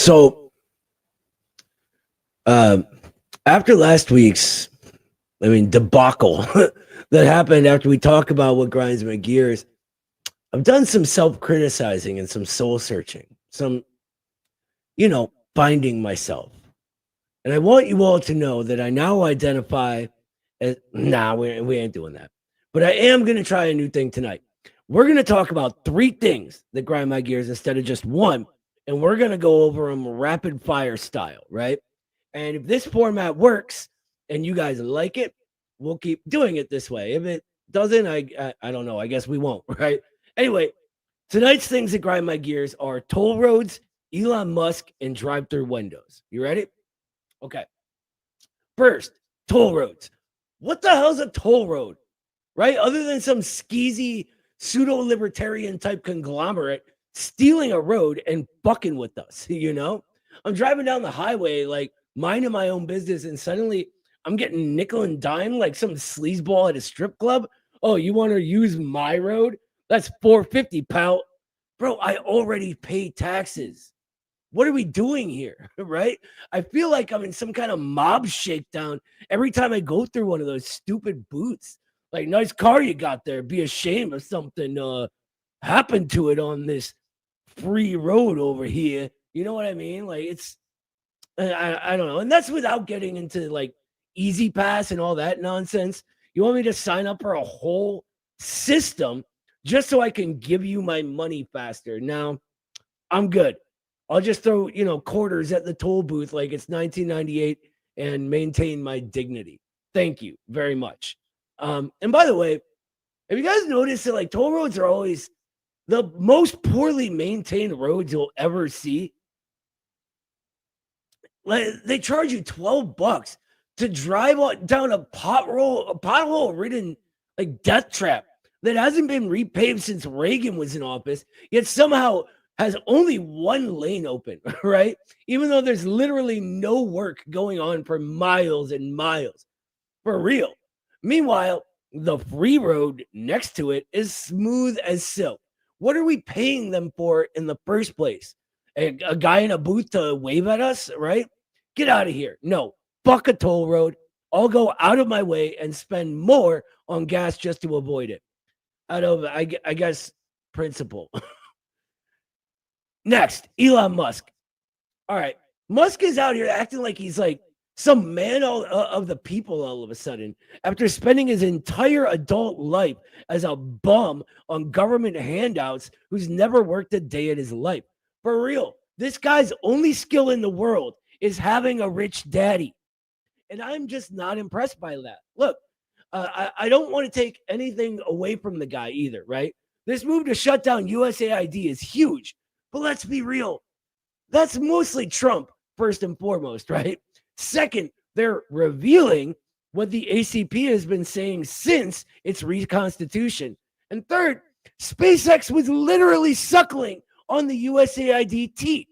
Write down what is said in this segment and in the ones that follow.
So, after last week's, debacle that happened after we talk about what grinds my gears, I've done some self-criticizing and some soul searching, some, finding myself. And I want you all to know that I now identify as, we ain't doing that. But I am going to try a new thing tonight. We're going to talk about 3 things that grind my gears instead of just one. And we're going to go over them rapid fire style, right? And if this format works and you guys like it, we'll keep doing it this way. If it doesn't, I don't know. I guess we won't, right? Anyway, tonight's things that grind my gears are toll roads, Elon Musk, and drive-through windows. You ready? Okay. First, toll roads. What the hell's a toll road, right? Other than some skeezy pseudo-libertarian type conglomerate stealing a road and fucking with us, I'm driving down the highway, like minding my own business, and suddenly I'm getting nickel and dime like some sleazeball at a strip club. Oh, you want to use my road? That's $4.50, pal. Bro, I already pay taxes. What are we doing here, right? I feel like I'm in some kind of mob shakedown every time I go through one of those stupid booths. Like, nice car you got there. Be ashamed if something happened to it on this free road over here. You know what I mean? Like, it's, I don't know. And that's without getting into like Easy Pass and all that nonsense. You want me to sign up for a whole system just so I can give you my money faster? Now, I'm good. I'll just throw, quarters at the toll booth like it's 1998 and maintain my dignity. Thank you very much. And by the way, have you guys noticed that like toll roads are always the most poorly maintained roads you'll ever see? Like, they charge you $12 to drive down a pothole-ridden like death trap that hasn't been repaved since Reagan was in office, yet somehow has only one lane open, right? Even though there's literally no work going on for miles and miles. For real. Meanwhile, the free road next to it is smooth as silk. What are we paying them for in the first place? A guy in a booth to wave at us, right? Get out of here. No, fuck a toll road. I'll go out of my way and spend more on gas just to avoid it. Out of, I guess, principle. Next, Elon Musk. All right. Musk is out here acting like he's like some man of the people all of a sudden after spending his entire adult life as a bum on government handouts who's never worked a day in his life. For real, this guy's only skill in the world is having a rich daddy. And I'm just not impressed by that. Look, I don't want to take anything away from the guy either, right? This move to shut down USAID is huge. But let's be real. That's mostly Trump, first and foremost, right? Second, they're revealing what the ACP has been saying since its reconstitution. And third, SpaceX was literally suckling on the USAID teat.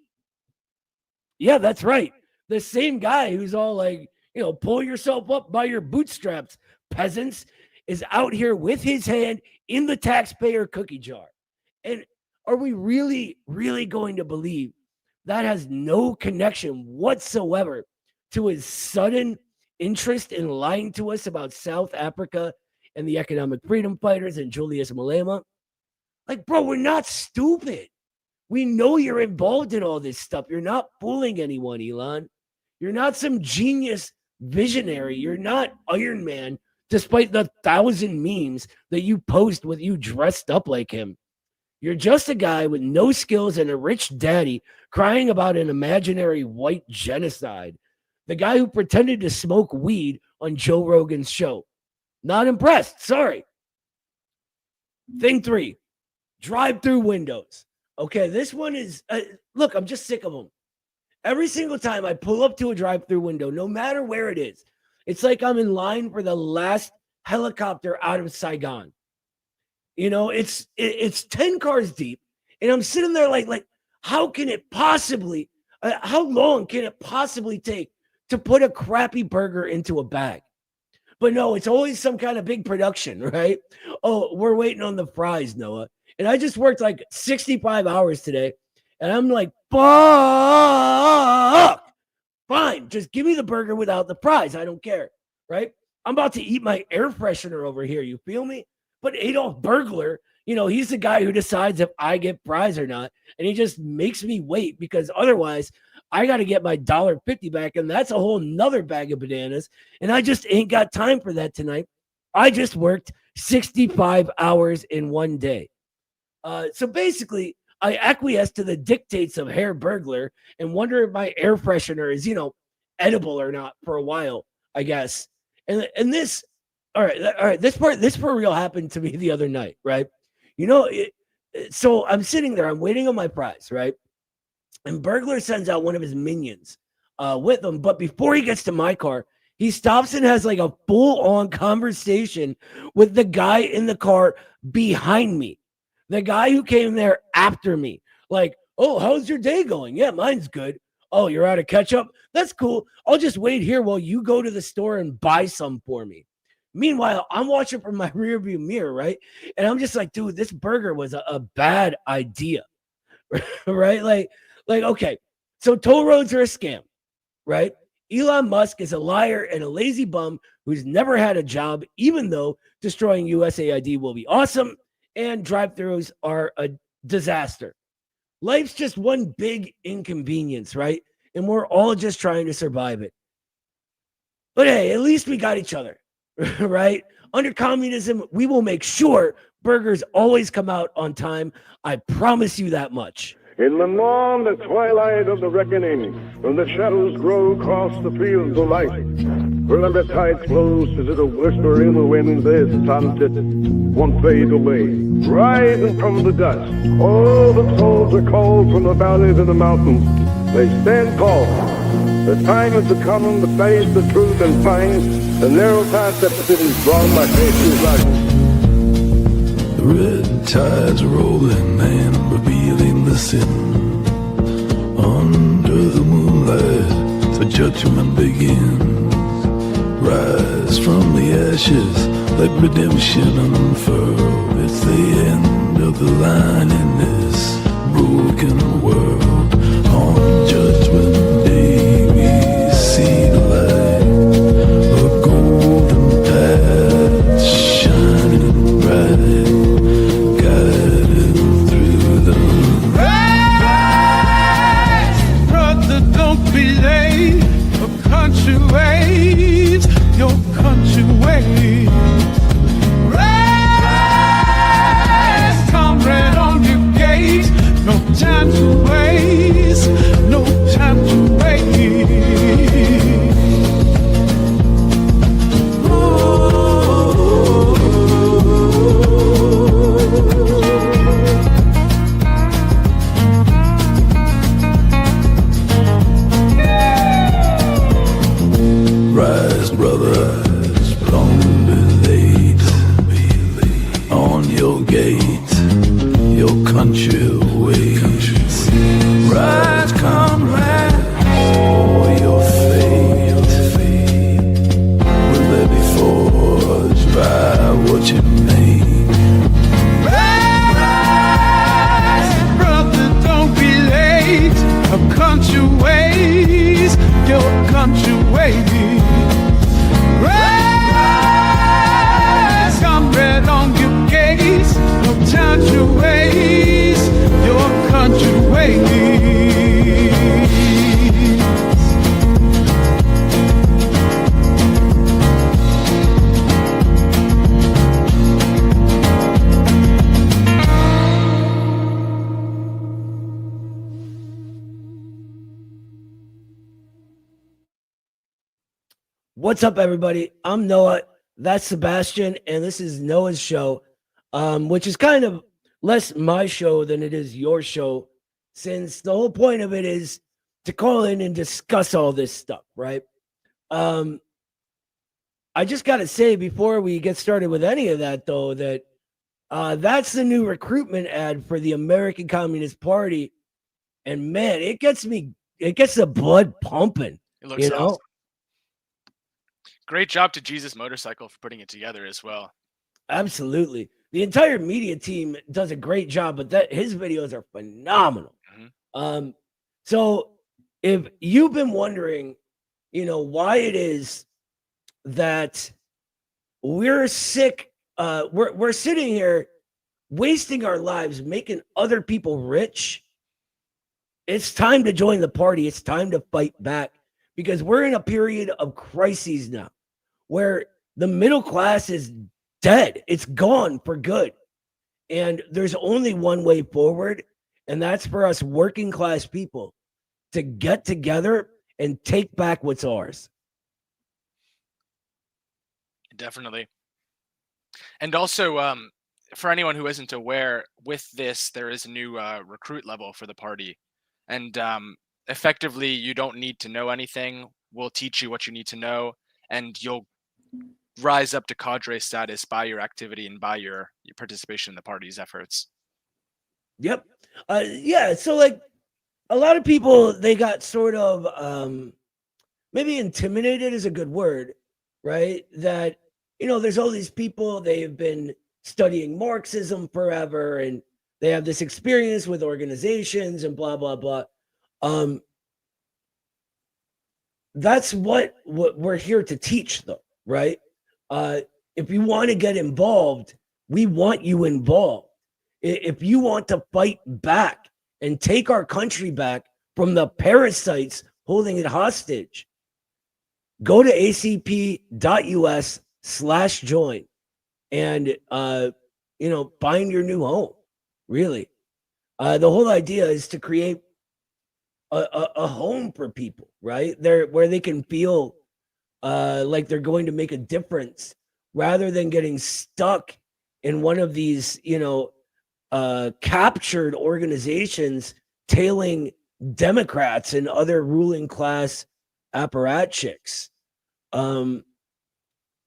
Yeah, that's right. The same guy who's all like, pull yourself up by your bootstraps, peasants, is out here with his hand in the taxpayer cookie jar. And are we really, really going to believe that has no connection whatsoever to his sudden interest in lying to us about South Africa and the economic freedom fighters and Julius Malema? Like, bro, we're not stupid. We know you're involved in all this stuff. You're not fooling anyone, Elon. You're not some genius visionary. You're not Iron Man, despite the 1,000 memes that you post with you dressed up like him. You're just a guy with no skills and a rich daddy crying about an imaginary white genocide. The guy who pretended to smoke weed on Joe Rogan's show. Not impressed. Sorry. Thing 3, drive-through windows. Okay, this one is, look, I'm just sick of them. Every single time I pull up to a drive-through window, no matter where it is, it's like I'm in line for the last helicopter out of Saigon. It's 10 cars deep, and I'm sitting there like, how can it possibly, how long can it possibly take to put a crappy burger into a bag? But no, it's always some kind of big production, right? Oh, we're waiting on the fries, Noah. And I just worked like 65 hours today, and I'm like fuck. Fine, just give me the burger without the fries. I don't care, right? I'm about to eat my air freshener over here. You feel me? But Adolf Burglar, he's the guy who decides if I get fries or not. And he just makes me wait because otherwise I got to get my $1.50 back. And that's a whole nother bag of bananas. And I just ain't got time for that tonight. I just worked 65 hours in one day. So basically, I acquiesce to the dictates of Herr Burglar and wonder if my air freshener is, edible or not for a while, I guess. And this, all right, this for real happened to me the other night, right? So I'm sitting there, I'm waiting on my fries, right? And Burglar sends out one of his minions with him. But before he gets to my car, he stops and has like a full-on conversation with the guy in the car behind me. The guy who came there after me. Like, oh, how's your day going? Yeah, mine's good. Oh, you're out of ketchup? That's cool. I'll just wait here while you go to the store and buy some for me. Meanwhile, I'm watching from my rearview mirror, right? And I'm just like, dude, this burger was a bad idea, right? Like, okay, so toll roads are a scam, right? Elon Musk is a liar and a lazy bum who's never had a job, even though destroying USAID will be awesome and drive-thrus are a disaster. Life's just one big inconvenience, right? And we're all just trying to survive it. But hey, at least we got each other, right? Under communism, we will make sure burgers always come out on time. I promise you that much. In Le Mans, the twilight of the reckoning, when the shadows grow across the fields of light, where the tide flows as a whisper in the wind, there's sunset, one fade away, rising from the dust. All the souls are called from the valleys and the mountains. They stand tall. The time is to come to face the truth and find the narrow path that is drawn by faith's light. The red tide's rolling and revealing the sin. Under the moonlight, the judgment begins. Rise from the ashes, let redemption unfurl. It's the end of the line in this broken world. On Judgment Day we see the light, a golden path shining bright. Ways, your country ways. Rise, comrade, on your gate. No time to waste, no time to waste. Rise, brother, don't be late. On your gate, your country waits. Rise, comrade, for your fate. Will they be forged by what you make? Rise, brother, don't be late. Your country waits, your country waits. Rise, comrade, on your gates. No time to waste, your country waits. What's up, everybody? I'm Noah. That's Sebastian, and this is Noah's show, which is kind of less my show than it is your show, since the whole point of it is to call in and discuss all this stuff, right? I just got to say before we get started with any of that, though, that that's the new recruitment ad for the American Communist Party, and man, it gets the blood pumping. It looks awesome. Great job to Jesus Motorcycle for putting it together as well. Absolutely. The entire media team does a great job, but his videos are phenomenal. Mm-hmm. So if you've been wondering, why it is that we're sick, we're sitting here wasting our lives making other people rich, it's time to join the party. It's time to fight back, because we're in a period of crises now where the middle class is dead. It's gone for good. And there's only one way forward, and that's for us working class people to get together and take back what's ours. Definitely. And also, for anyone who isn't aware, with this, there is a new recruit level for the party. And effectively, you don't need to know anything. We'll teach you what you need to know, and you'll rise up to cadre status by your activity and by your participation in the party's efforts. Yep. Yeah. So, like, a lot of people, they got sort of maybe intimidated is a good word, right? That, there's all these people, they've been studying Marxism forever, and they have this experience with organizations and blah, blah, blah. That's what we're here to teach, though, right? If you want to get involved, we want you involved. If you want to fight back and take our country back from the parasites holding it hostage, go to acp.us/join and, find your new home, really. The whole idea is to create a home for people, right? Where they can feel like they're going to make a difference, rather than getting stuck in one of these, captured organizations tailing Democrats and other ruling class apparatchiks.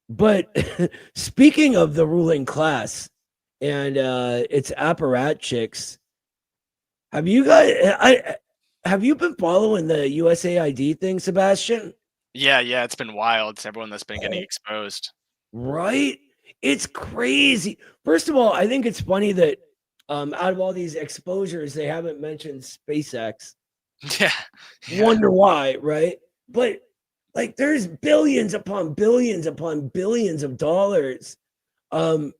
But speaking of the ruling class and its apparatchiks, have you been following the USAID thing, Sebastian? Yeah, it's been wild. It's everyone that's been getting exposed. Right? It's crazy. First of all, I think it's funny that out of all these exposures, they haven't mentioned SpaceX. Yeah. Wonder why, right? But like, there's billions upon billions upon billions of dollars. Look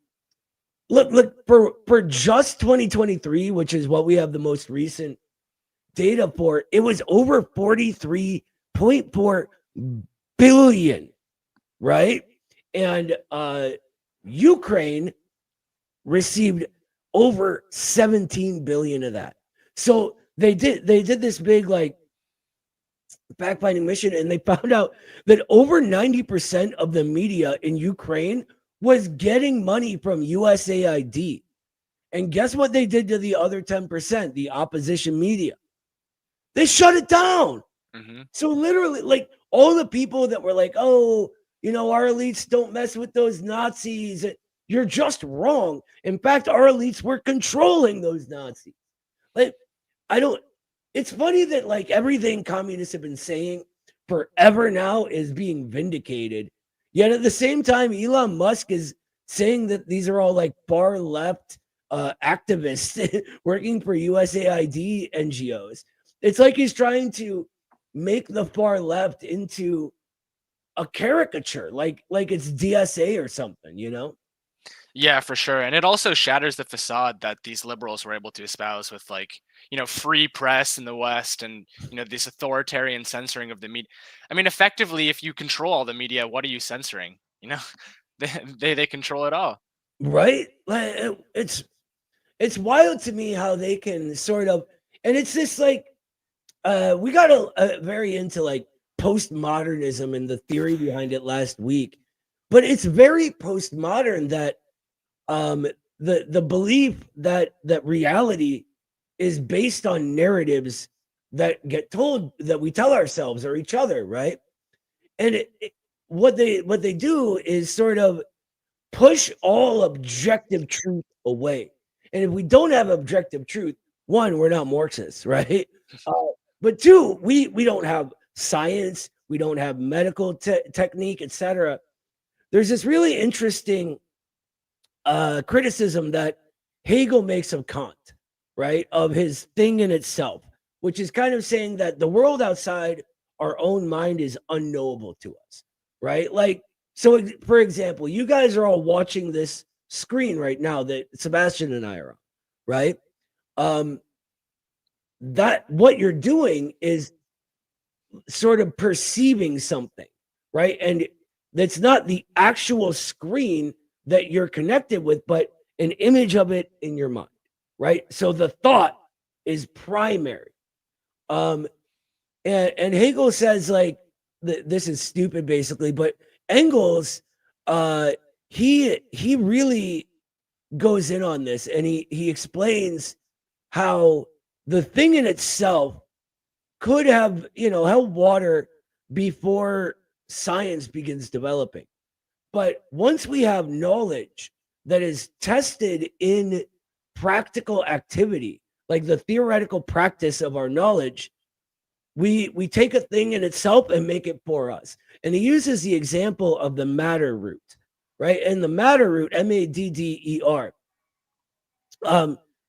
for just 2023, which is what we have the most recent data for. It was over 43.4 billion, right? And Ukraine received over 17 billion of that. So they did this big, like, fact-finding mission, and they found out that over 90% of the media in Ukraine was getting money from USAID. And guess what they did to the other 10%, the opposition media? They shut it down. Mm-hmm. So literally, like, all the people that were like, oh, our elites don't mess with those Nazis, you're just wrong. In fact, our elites were controlling those Nazis. Like, it's funny that, like, everything communists have been saying forever now is being vindicated. Yet at the same time, Elon Musk is saying that these are all, like, far left activists working for USAID NGOs. It's like he's trying to make the far left into a caricature, like it's DSA or something, Yeah, for sure. And it also shatters the facade that these liberals were able to espouse with, like, free press in the West and, this authoritarian censoring of the media. I mean, effectively, if you control all the media, what are you censoring? They control it all. Right? Like, it's wild to me how they can sort of, and it's just like, we got very into, like, postmodernism and the theory behind it last week, but it's very postmodern that the belief that reality is based on narratives that get told, that we tell ourselves or each other, right? And what they do is sort of push all objective truth away. And if we don't have objective truth, one, we're not Marxists, right? But two, we don't have science, we don't have medical technique, etc. There's this really interesting criticism that Hegel makes of Kant, right? Of his thing in itself, which is kind of saying that the world outside our own mind is unknowable to us, right? Like, so for example, you guys are all watching this screen right now that Sebastian and I are on, right? That what you're doing is sort of perceiving something, right? And that's not the actual screen that you're connected with, but an image of it in your mind, right? So the thought is primary. And Hegel says, like, this is stupid basically, but Engels, he really goes in on this, and he explains how the thing in itself could have, held water before science begins developing. But once we have knowledge that is tested in practical activity, like the theoretical practice of our knowledge, we take a thing in itself and make it for us. And he uses the example of the madder root, right? And the madder root, M-A-D-D-E-R,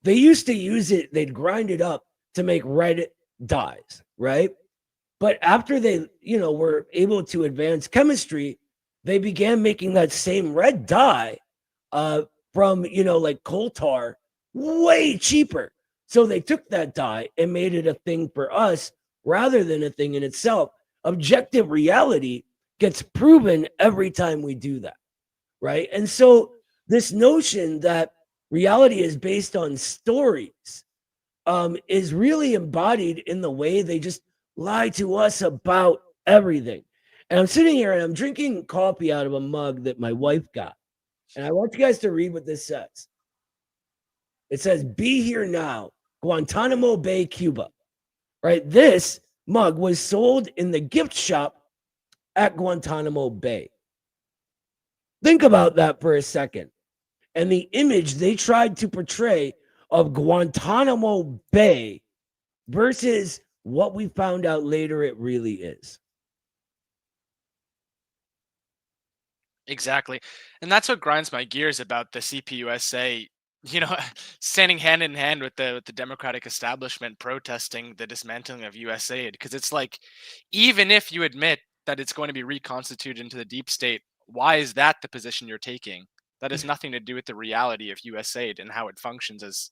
they used to use it, they'd grind it up to make red dyes, right? But after they, were able to advance chemistry, they began making that same red dye from, like coal tar, way cheaper. So they took that dye and made it a thing for us rather than a thing in itself. Objective reality gets proven every time we do that, right? And so this notion that reality is based on stories is really embodied in the way they just lie to us about everything. And I'm sitting here and I'm drinking coffee out of a mug that my wife got. And I want you guys to read what this says. It says, "Be here now, Guantanamo Bay, Cuba." Right? This mug was sold in the gift shop at Guantanamo Bay. Think about that for a second. And the image they tried to portray of Guantanamo Bay versus what we found out later it really is. Exactly. And that's what grinds my gears about the CPUSA, standing hand in hand with the Democratic establishment protesting the dismantling of USAID. Because it's like, even if you admit that it's going to be reconstituted into the deep state, why is that the position you're taking? That has nothing to do with the reality of USAID and how it functions as,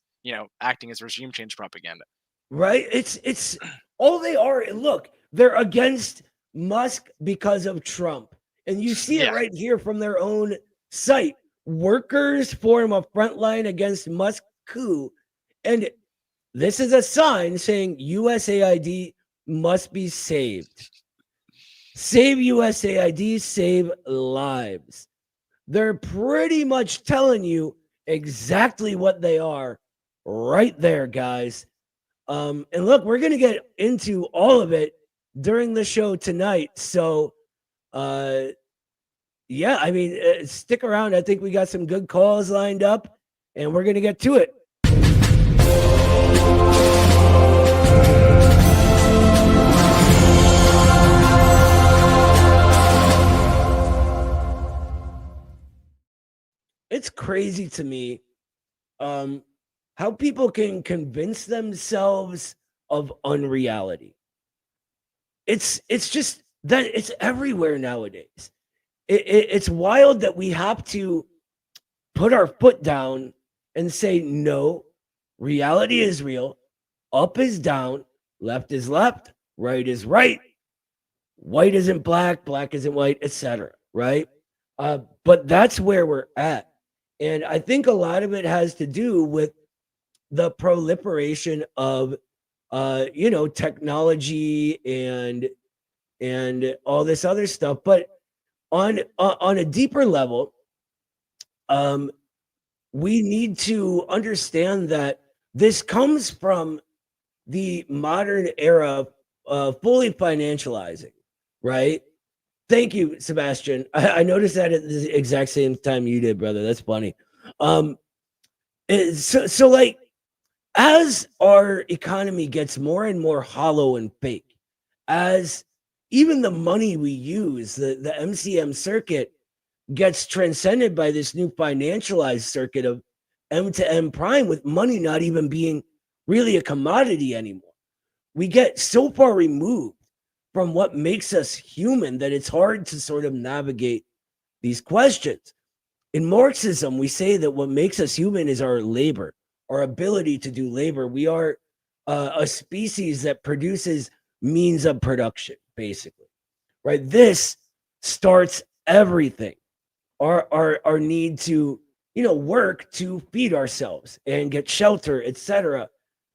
acting as regime change propaganda. Right? It's all they are. Look, they're against Musk because of Trump. And you see it right here from their own site. Workers form a front line against Musk coup. And this is a sign saying USAID must be saved. Save USAID, save lives. They're pretty much telling you exactly what they are right there, guys. And look, we're going to get into all of it during the show tonight. So, yeah, I mean, stick around. I think we got some good calls lined up, and we're going to get to it. It's crazy to me how people can convince themselves of unreality. It's just that it's everywhere nowadays. It's wild that we have to put our foot down and say, no, reality is real. Up is down, left is left, right is right. White isn't black, black isn't white, etc. Right? But that's where we're at. And I think a lot of it has to do with the proliferation of, technology and all this other stuff. But on a deeper level, we need to understand that this comes from the modern era of fully financializing, right? Thank you, Sebastian. I noticed that at the exact same time you did, brother. That's funny. So like, as our economy gets more and more hollow and fake, as even the money we use, the MCM circuit, gets transcended by this new financialized circuit of M to M prime, with money not even being really a commodity anymore. we get so far removed from what makes us human that it's hard to sort of navigate these questions. In Marxism, we say that what makes us human is our labor, our ability to do labor. We are a species that produces means of production, basically, right? This starts everything. Our need to, work to feed ourselves and get shelter, etc.,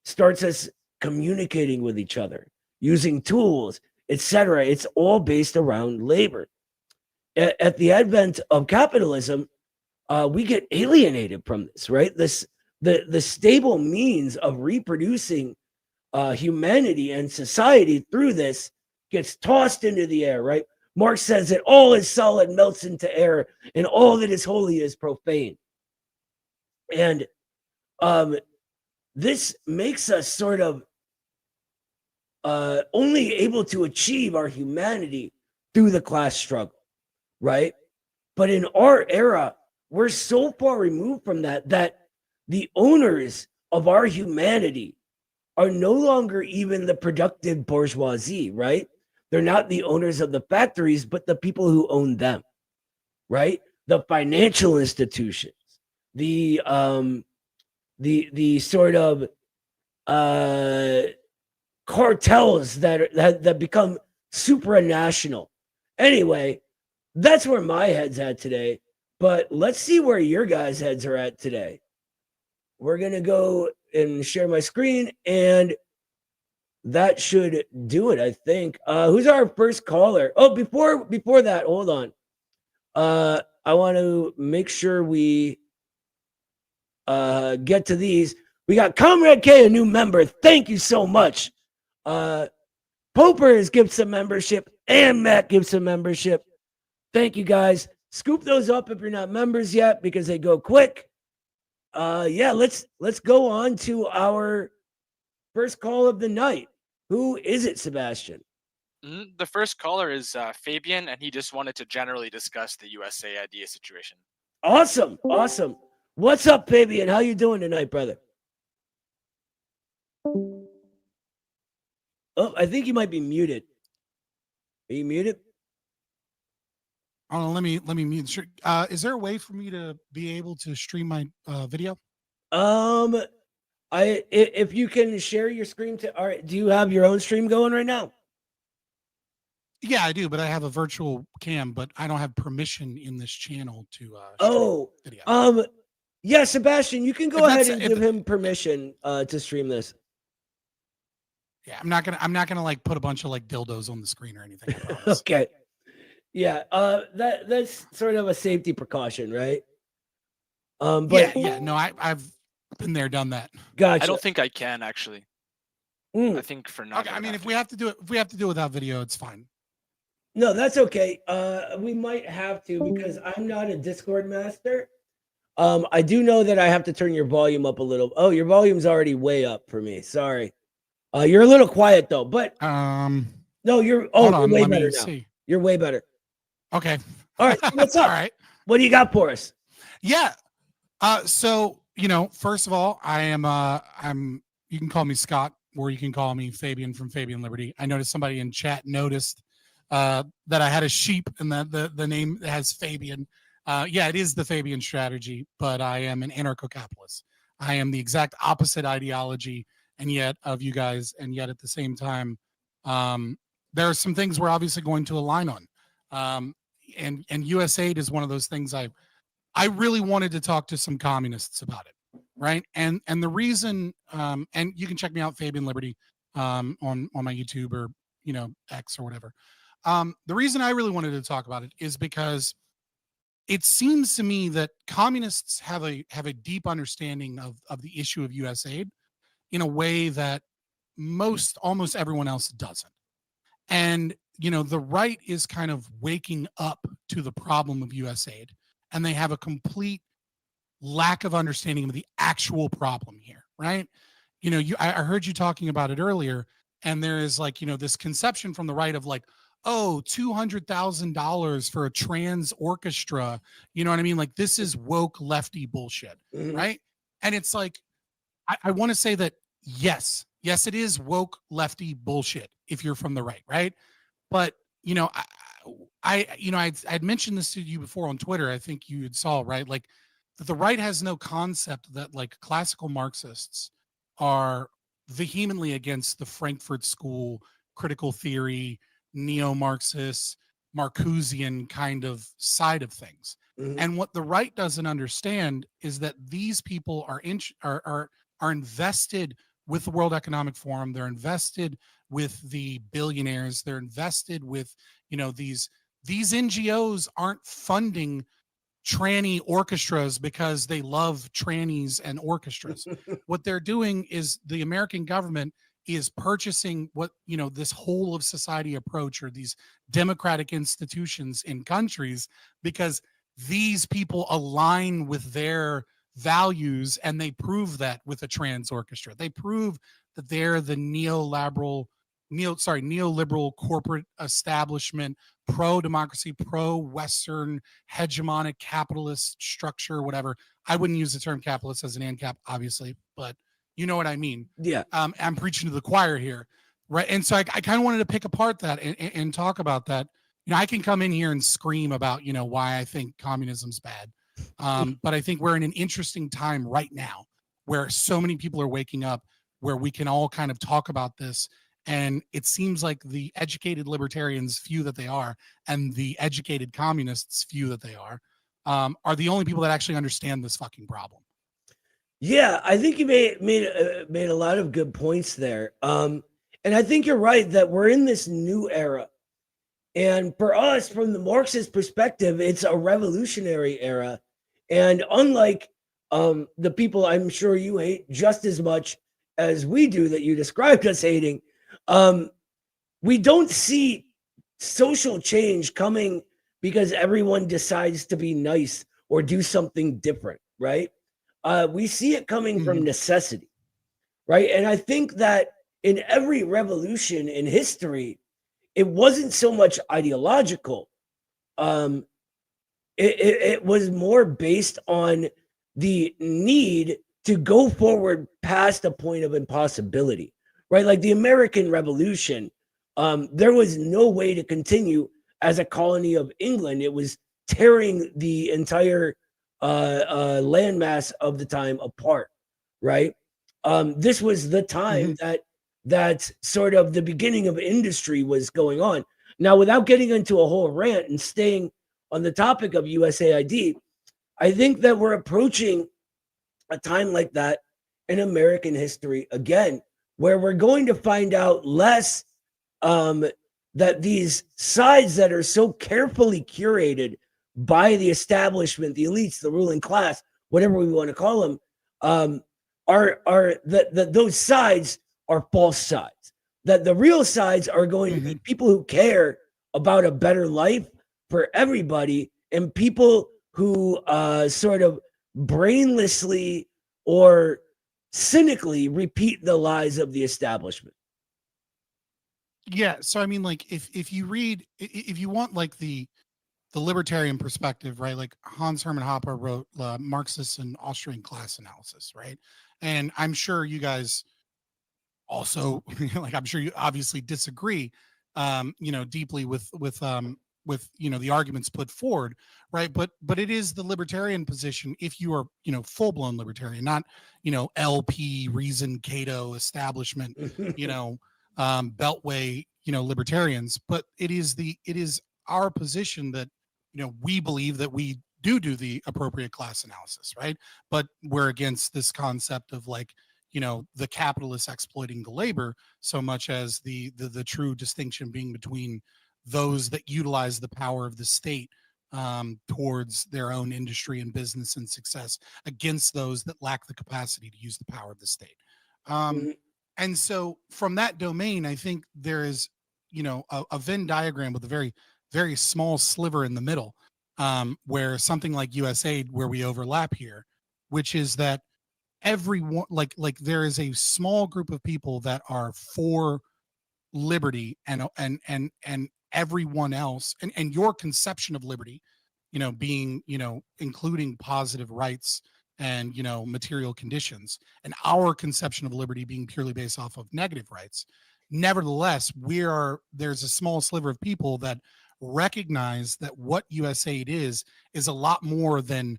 starts us communicating with each other, using tools, etc. It's all based around labor. At the advent of capitalism, we get alienated from this, right? The stable means of reproducing humanity and society through this gets tossed into the air, right? Marx says that all is solid melts into air, and all that is holy is profane. And this makes us sort of only able to achieve our humanity through the class struggle, right? But in our era, we're so far removed from that the owners of our humanity are no longer even the productive bourgeoisie, right? They're not the owners of the factories, but the people who own them, right? The financial institutions, the sort of cartels that become supranational. Anyway, that's where my head's at today. But let's see where your guys' heads are at today. We're gonna go and share my screen, and that should do it, I think. Who's our first caller? Oh, before that, hold on. I want to make sure we get to these. We got Comrade K, a new member. Thank you so much. Popers gives a membership, and Matt gives a membership. Thank you, guys. Scoop those up if you're not members yet, because they go quick. Yeah, let's go on to our first call of the night. Who is it, Sebastian? The first caller is Fabian, and he just wanted to generally discuss the USAID situation. Awesome. What's up, Fabian? How you doing tonight, brother? Oh, I think you might be muted. Are you muted? Oh, let me mute. Sure. Is there a way for me to be able to stream my video? If you can share your screen to. All right. Do you have your own stream going right now? Yeah, I do, but I have a virtual cam, but I don't have permission in this channel to. Video. Yeah, Sebastian, you can go ahead and give him permission to stream this. Yeah, I'm not gonna like put a bunch of like dildos on the screen or anything. Okay. Yeah, that's sort of a safety precaution, right? But yeah, no, I've been there, done that. Gotcha. I don't think I can actually. I think for now. Okay, I mean, if we have to do it without video, it's fine. No, that's okay. We might have to, because I'm not a Discord master. I do know that I have to turn your volume up a little. Oh, your volume's already way up for me. Sorry. You're a little quiet though, but no, you're way better now. See. You're way better. Okay. All right. What's up? All right. What do you got for us? Yeah. So, first of all, I'm you can call me Scott, or you can call me Fabian from Fabian Liberty. I noticed somebody in chat noticed that I had a sheep and that the name has Fabian. Yeah, it is the Fabian strategy, but I am an anarcho-capitalist. I am the exact opposite ideology of you guys, and yet at the same time, there are some things we're obviously going to align on. And USAID is one of those things I really wanted to talk to some communists about it, right? And the reason, and you can check me out, Fabian Liberty, on my YouTube or X or whatever. The reason I really wanted to talk about it is because it seems to me that communists have a deep understanding of the issue of USAID in a way that almost everyone else doesn't. And the right is kind of waking up to the problem of USAID, and they have a complete lack of understanding of the actual problem here, right? I heard you talking about it earlier, and there is this conception from the right of $200,000 for a trans orchestra. You know what I mean? Like, this is woke lefty bullshit, right? And it's like, I want to say that yes, Yes, it is woke lefty bullshit if you're from the right, right? But you know, I'd mentioned this to you before on Twitter. I think you saw, right? Like that the right has no concept that like classical Marxists are vehemently against the Frankfurt School, critical theory, neo-Marxist, Marcusian kind of side of things. Mhm. And what the right doesn't understand is that these people are invested with the World Economic Forum. They're invested with the billionaires. They're invested with, you know, these NGOs aren't funding tranny orchestras because they love trannies and orchestras. What they're doing is the American government is purchasing what, you know, this whole of society approach or these democratic institutions in countries because these people align with their values, and they prove that with a trans orchestra. They prove that they're the neoliberal corporate establishment, pro-democracy, pro-Western hegemonic capitalist structure, whatever. I wouldn't use the term capitalist as an ANCAP, obviously, but you know what I mean. Yeah. I'm preaching to the choir here, right? And so I kind of wanted to pick apart that and talk about that. You know, I can come in here and scream about, you know, why I think communism's bad. But I think we're in an interesting time right now where so many people are waking up, where we can all kind of talk about this. And it seems like the educated libertarians, few that they are, and the educated communists, few that they are the only people that actually understand this fucking problem. Yeah, I think you made a lot of good points there. And I think you're right that we're in this new era. And for us, from the Marxist perspective, it's a revolutionary era. And unlike the people I'm sure you hate just as much as we do that you described us hating, we don't see social change coming because everyone decides to be nice or do something different, right? We see it coming from necessity, right? And I think that in every revolution in history, it wasn't so much ideological. It was more based on the need to go forward past a point of impossibility, right? Like the American Revolution, there was no way to continue as a colony of England. It was tearing the entire landmass of the time apart, right? This was the time that sort of the beginning of industry was going on. Now, without getting into a whole rant and staying on the topic of USAID, I think that we're approaching a time like that in American history again, where we're going to find out less that these sides that are so carefully curated by the establishment, the elites, the ruling class, whatever we want to call them, are that those sides are false sides. That the real sides are going to be people who care about a better life for everybody, and people who sort of brainlessly or cynically repeat the lies of the establishment. Yeah, so I mean, like if you read, if you want like the libertarian perspective, right? Like Hans Hermann Hoppe wrote Marxist and Austrian class analysis, right? And I'm sure you guys also like, I'm sure you obviously disagree, you know, deeply with you know the arguments put forward, right? But it is the libertarian position if you are, you know, full blown libertarian, not, you know, LP Reason Cato establishment, you know, Beltway, you know, libertarians. But it is our position that, you know, we believe that we do the appropriate class analysis, right? But we're against this concept of like, you know, the capitalists exploiting the labor so much as the true distinction being between those that utilize the power of the state towards their own industry and business and success against those that lack the capacity to use the power of the state. And so from that domain, I think there is, you know, a Venn diagram with a very, very small sliver in the middle, where something like USAID, where we overlap here, which is that everyone, like there is a small group of people that are for liberty, and everyone else, and your conception of liberty, you know, being, you know, including positive rights, and material conditions, and our conception of liberty being purely based off of negative rights. Nevertheless, there's a small sliver of people that recognize that what USAID is a lot more than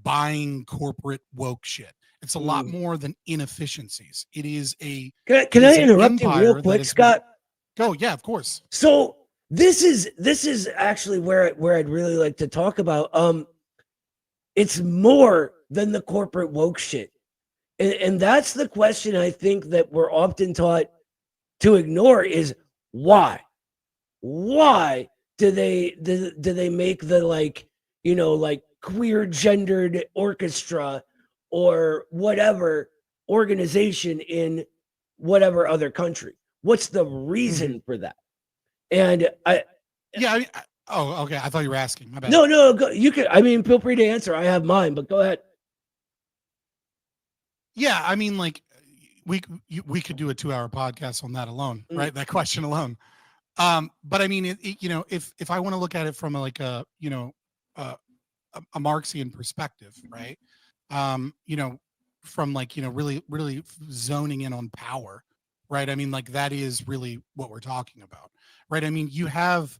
buying corporate woke shit. It's a lot more than inefficiencies. It is a Can I interrupt you real quick, Scott? Go, yeah, of course. So this is actually where I'd really like to talk about. It's more than the corporate woke shit, and that's the question I think that we're often taught to ignore is why do they make the like queer gendered orchestra or whatever organization in whatever other country? What's the reason for that? And okay. I thought you were asking. My bad. No, you could. I mean, feel free to answer. I have mine, but go ahead. Yeah, I mean, like we could do a 2-hour podcast on that alone, right? That question alone. But I mean, if I want to look at it from a Marxian perspective, right? From really zoning in on power, right? I mean, like that is really what we're talking about, right? I mean, you have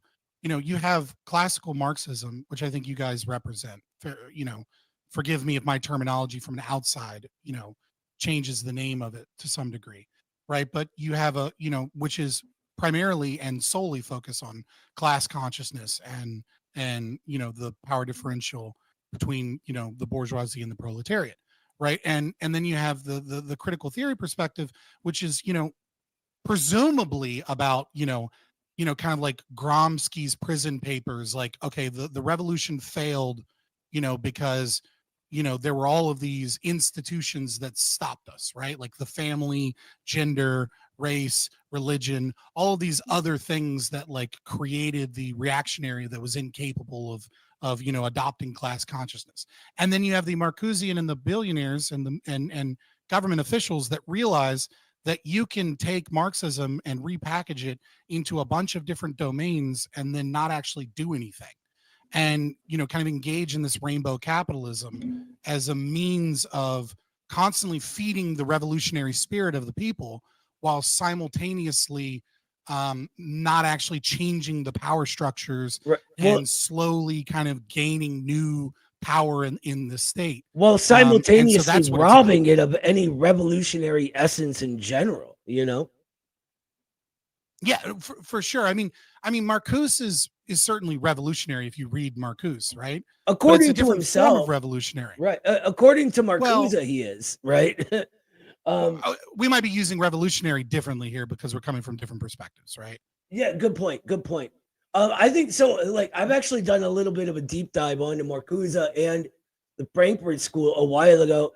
classical Marxism, which I think you guys represent. Forgive me if my terminology from an outside, changes the name of it to some degree, right? But you have which is primarily and solely focused on class consciousness and the power differential between the bourgeoisie and the proletariat, right? And then you have the critical theory perspective, which is presumably about kind of like Gromsky's prison papers, like, okay, the revolution failed because there were all of these institutions that stopped us, right? Like the family, gender, race, religion, all of these other things that like created the reactionary that was incapable of adopting class consciousness. And then you have the Marcusian and the billionaires and government officials that realize that you can take Marxism and repackage it into a bunch of different domains and then not actually do anything. And, kind of engage in this rainbow capitalism as a means of constantly feeding the revolutionary spirit of the people while simultaneously not actually changing the power structures and slowly kind of gaining new power in the state. Well, simultaneously robbing it of any revolutionary essence in general, Yeah, for sure. I mean, Marcuse is certainly revolutionary if you read Marcuse, right? According to himself, form of revolutionary, right? According to Marcuse, he is, right? We might be using revolutionary differently here because we're coming from different perspectives, right? Yeah, good point. I think so. Like, I've actually done a little bit of a deep dive onto Marcuse and the Frankfurt School a while ago.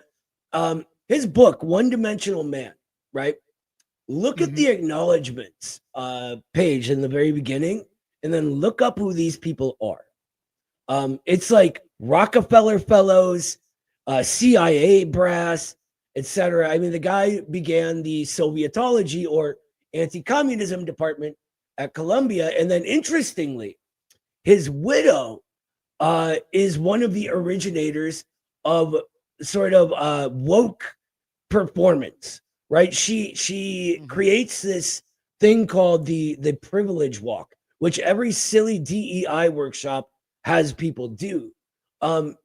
His book, One Dimensional Man, right? Look at the acknowledgments page in the very beginning, and then look up who these people are. It's like Rockefeller Fellows, CIA brass, etc. I mean, the guy began the Sovietology or anti-communism department at Columbia, and then interestingly, his widow is one of the originators of sort of woke performance. Right, she creates this thing called the privilege walk, which every silly DEI workshop has people do. And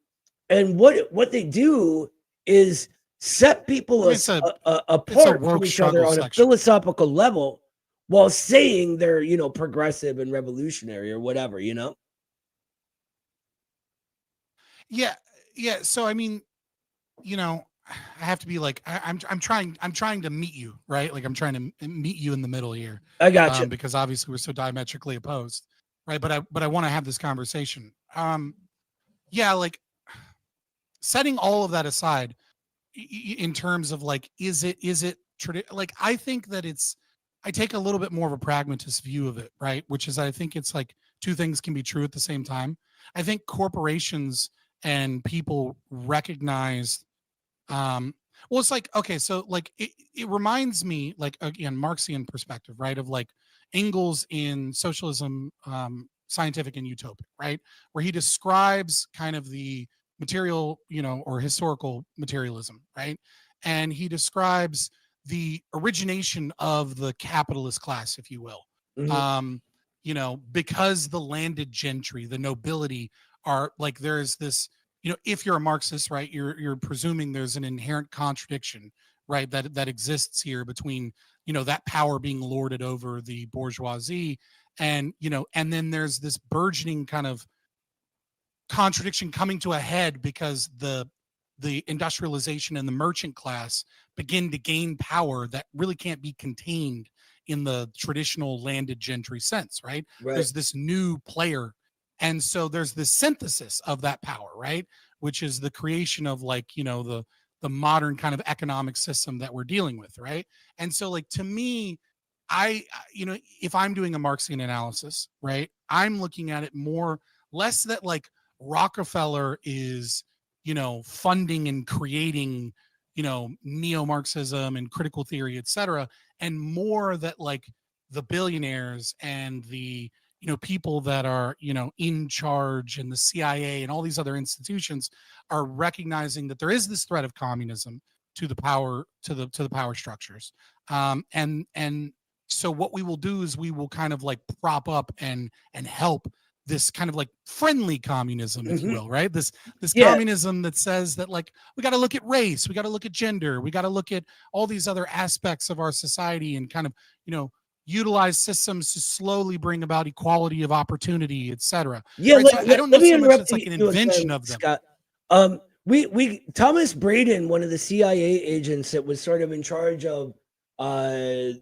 what they do is set people apart from each other on a philosophical level, while saying they're progressive and revolutionary or whatever. Yeah. So I mean, I have to be like, I'm trying to meet you, right? Like I'm trying to meet you in the middle here. I got you. Because obviously we're so diametrically opposed, right? But I want to have this conversation. Yeah, like setting all of that aside in terms of like, is it like, I think that I take a little bit more of a pragmatist view of it, right? Which is, I think it's like two things can be true at the same time. I think corporations and people recognize well, it's like, okay, so like it reminds me, like, again, Marxian perspective, right, of like Engels in Socialism, Scientific and Utopic, right, where he describes kind of the material, or historical materialism, right? And he describes the origination of the capitalist class, if you will. Mhm. Because the landed gentry, the nobility are like, there's this, if you're a Marxist, right, you're presuming there's an inherent contradiction, right, that exists here between, that power being lorded over the bourgeoisie, and and then there's this burgeoning kind of contradiction coming to a head because the industrialization and the merchant class begin to gain power that really can't be contained in the traditional landed gentry sense, right? Right. There's this new player. And so there's this synthesis of that power, right? Which is the creation of the modern kind of economic system that we're dealing with, right? And so to me, if I'm doing a Marxian analysis, right, I'm looking at it less that Rockefeller is, funding and creating, neo-Marxism and critical theory, et cetera, and more that the billionaires and the, people that are, in charge, and the CIA and all these other institutions are recognizing that there is this threat of communism to the power, to the power structures. And so what we will do is we will kind of prop up and help this kind of friendly communism, if you will, right? This Yeah. communism that says that we got to look at race, we got to look at gender, we got to look at all these other aspects of our society and kind of, utilize systems to slowly bring about equality of opportunity, et cetera. Yeah, Right? So I don't know let me so much interrupt it's like an you invention again, of them. Scott. We Thomas Braden, one of the CIA agents that was sort of in charge of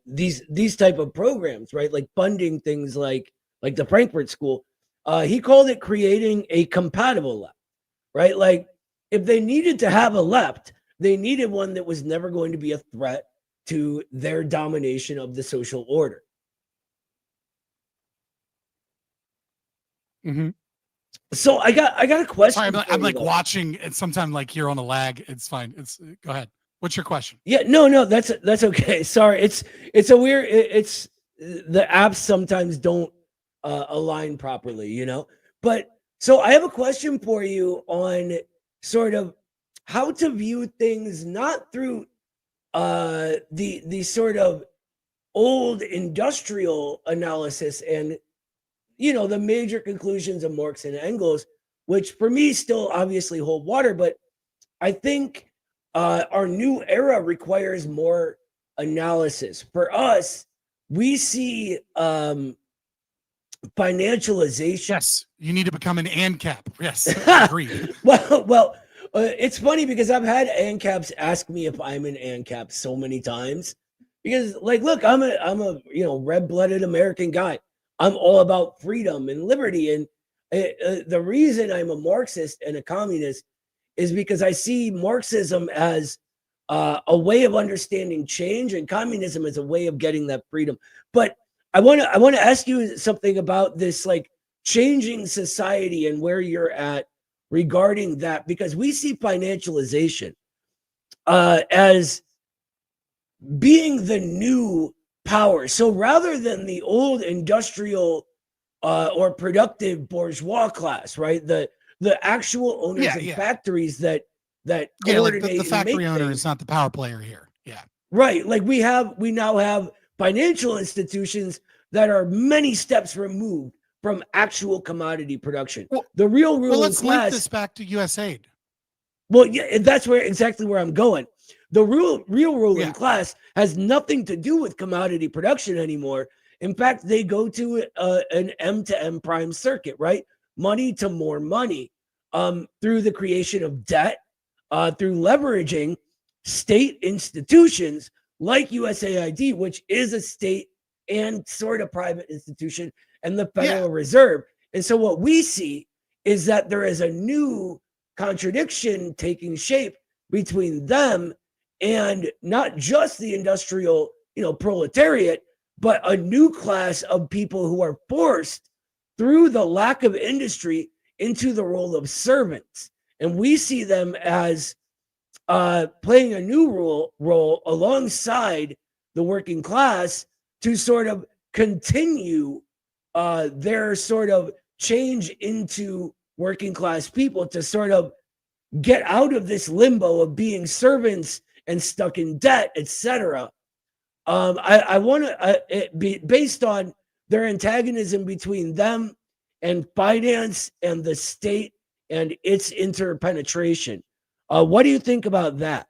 these type of programs, right? Like funding things like the Frankfurt School. He called it creating a compatible left, right? Like if they needed to have a left, they needed one that was never going to be a threat to their domination of the social order. Mm-hmm. So I got a question. Sorry, I'm for you, watching, and sometimes you're on a lag. It's fine. Go ahead. What's your question? Yeah, no, that's okay. Sorry, it's a weird. It's the apps sometimes don't align properly, But so I have a question for you on sort of how to view things, not through the sort of old industrial analysis and the major conclusions of Marx and Engels, which for me still obviously hold water, but I think our new era requires more analysis. For us, we see financialization. Yes, you need to become an ANCAP. Yes, agreed. Well, it's funny because I've had ANCAPs ask me if I'm an ANCAP so many times because, look, I'm a red-blooded American guy. I'm all about freedom and liberty, and the reason I'm a Marxist and a communist is because I see Marxism as a way of understanding change, and communism as a way of getting that freedom. But I want to ask you something about this changing society and where you're at regarding that, because we see financialization as being the new power. So rather than the old industrial or productive bourgeois class, right? The actual owners of factories that the factory owner is not the power player here. Yeah. Right. We now have financial institutions that are many steps removed from actual commodity production. Well, the real ruling let's class. link this back to USAID. Well, yeah, that's exactly where I'm going. The real ruling class has nothing to do with commodity production anymore. In fact, they go to an M-to-M prime circuit, right? Money to more money, through the creation of debt, through leveraging state institutions like USAID, which is a state and sort of private institution, and the Federal Reserve. And so what we see is that there is a new contradiction taking shape between them and not just the industrial, proletariat, but a new class of people who are forced through the lack of industry into the role of servants. And we see them as playing a new role alongside the working class to sort of continue their sort of change into working class people, to sort of get out of this limbo of being servants and stuck in debt, etc. I want to be based on their antagonism between them and finance and the state and its interpenetration. What do you think about that?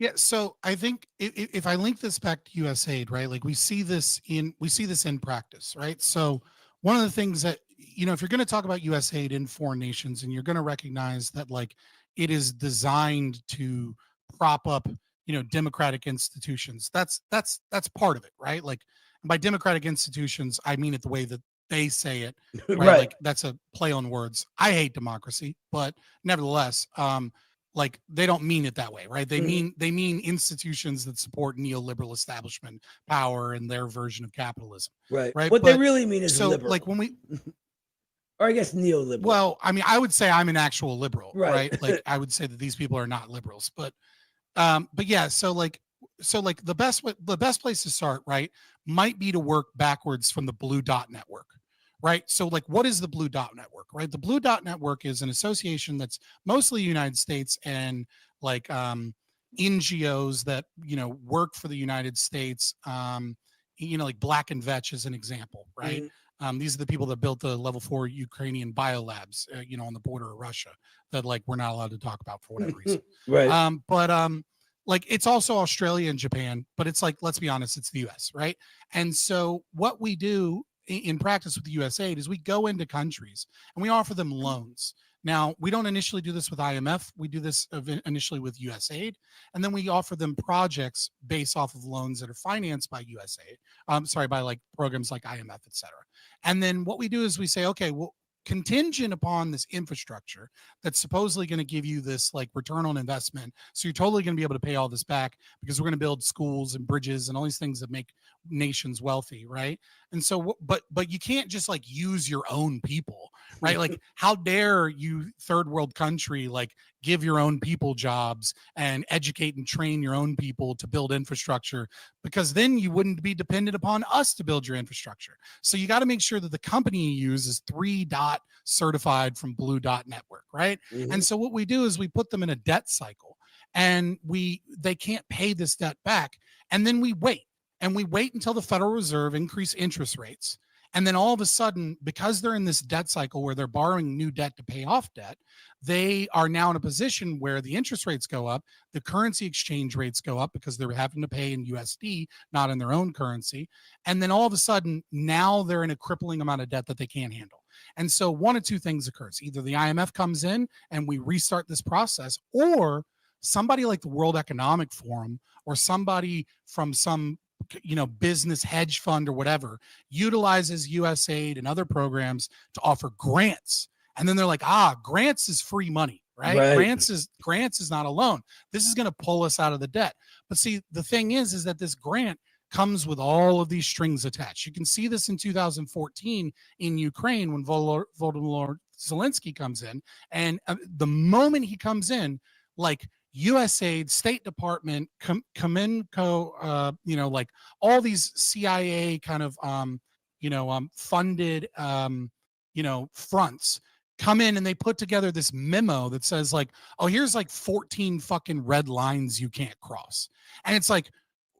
Yeah, so I think if I link this back to USAID, right? Like we see this in practice, right? So one of the things that, you know, if you're going to talk about USAID in foreign nations, and you're going to recognize that like it is designed to prop up, you know, democratic institutions. That's part of it, right? Like by democratic institutions, I mean it the way that they say it, right? Right. Like that's a play on words. I hate democracy, but nevertheless, like they don't mean it that way, right? They mean institutions that support neoliberal establishment power and their version of capitalism, Right. right? What they really mean is so liberal. like when we, or I guess neoliberal. well, I mean, I would say I'm an actual liberal, Right. right? Like I would say that these people are not liberals, but yeah, so like the best place to start, right, might be to work backwards from the Blue Dot Network, right? So like what is the Blue Dot Network, right? The Blue Dot Network is an association that's mostly United States and like NGOs that, you know, work for the United States, you know, like Black and Vetch is an example, right? These are the people that built the level 4 Ukrainian biolabs, you know, on the border of Russia that like we're not allowed to talk about for whatever reason. Right. But like it's also Australia and Japan, but it's like, let's be honest, it's the US, right? And so what we do in practice with the USAID is we go into countries and we offer them loans. Now, we don't initially do this with IMF. We do this initially with USAID, and then we offer them projects based off of loans that are financed by USAID. By like programs like IMF, et cetera. And then what we do is we say, okay, well, contingent upon this infrastructure that's supposedly going to give you this like return on investment. So you're totally going to be able to pay all this back because we're going to build schools and bridges and all these things that make nations wealthy, right? And so, but you can't just like use your own people, right? Like how dare you third world country, like give your own people jobs and educate and train your own people to build infrastructure, because then you wouldn't be dependent upon us to build your infrastructure. So you got to make sure that the company you use is 3 dot certified from Blue Dot Network, right? And so what we do is we put them in a debt cycle, and they can't pay this debt back, and then we wait until the Federal Reserve increase interest rates. And then all of a sudden, because they're in this debt cycle where they're borrowing new debt to pay off debt, they are now in a position where the interest rates go up, the currency exchange rates go up because they're having to pay in USD, not in their own currency. And then all of a sudden, now they're in a crippling amount of debt that they can't handle. And so one of two things occurs. Either the IMF comes in and we restart this process, or somebody like the World Economic Forum or somebody from some, you know, business hedge fund or whatever utilizes USAID and other programs to offer grants. And then they're like, grants is free money, right? Grants is not a loan. This is going to pull us out of the debt. But see, the thing is that this grant comes with all of these strings attached. You can see this in 2014 in Ukraine when Volodymyr Zelensky comes in. And the moment he comes in, like USAID, State Department, Comenco, you know, like all these CIA kind of, funded, fronts come in and they put together this memo that says like, oh, here's like 14 fucking red lines you can't cross. And it's like,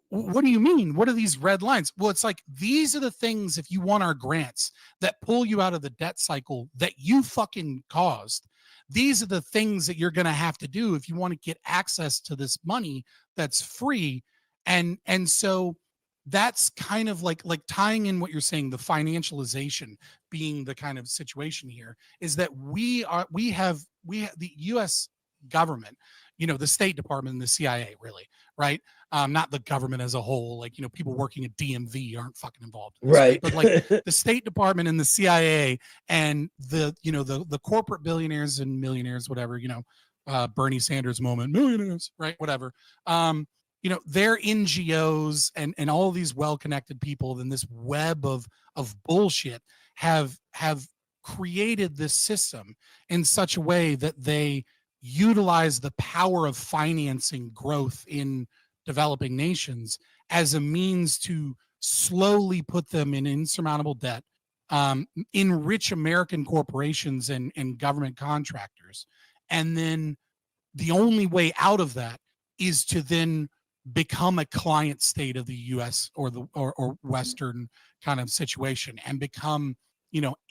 what do you mean? What are these red lines? Well, it's like, these are the things, if you want our grants that pull you out of the debt cycle that you fucking caused, these are the things that you're going to have to do if you want to get access to this money that's free. And so that's kind of like tying in what you're saying, the financialization being the kind of situation here, is that we have the US government, you know, the State Department and the CIA, really, right? Not the government as a whole. Like, you know, people working at DMV aren't fucking involved in this, right? But like the State Department and the CIA and the corporate billionaires and millionaires, whatever, you know, Bernie Sanders moment, millionaires, right? Whatever. You know, they're NGOs and all these well-connected people in this web of bullshit have created this system in such a way that they utilize the power of financing growth in developing nations as a means to slowly put them in insurmountable debt, enrich American corporations and government contractors, And then the only way out of that is to then become a client state of the US or Western kind of situation, and become,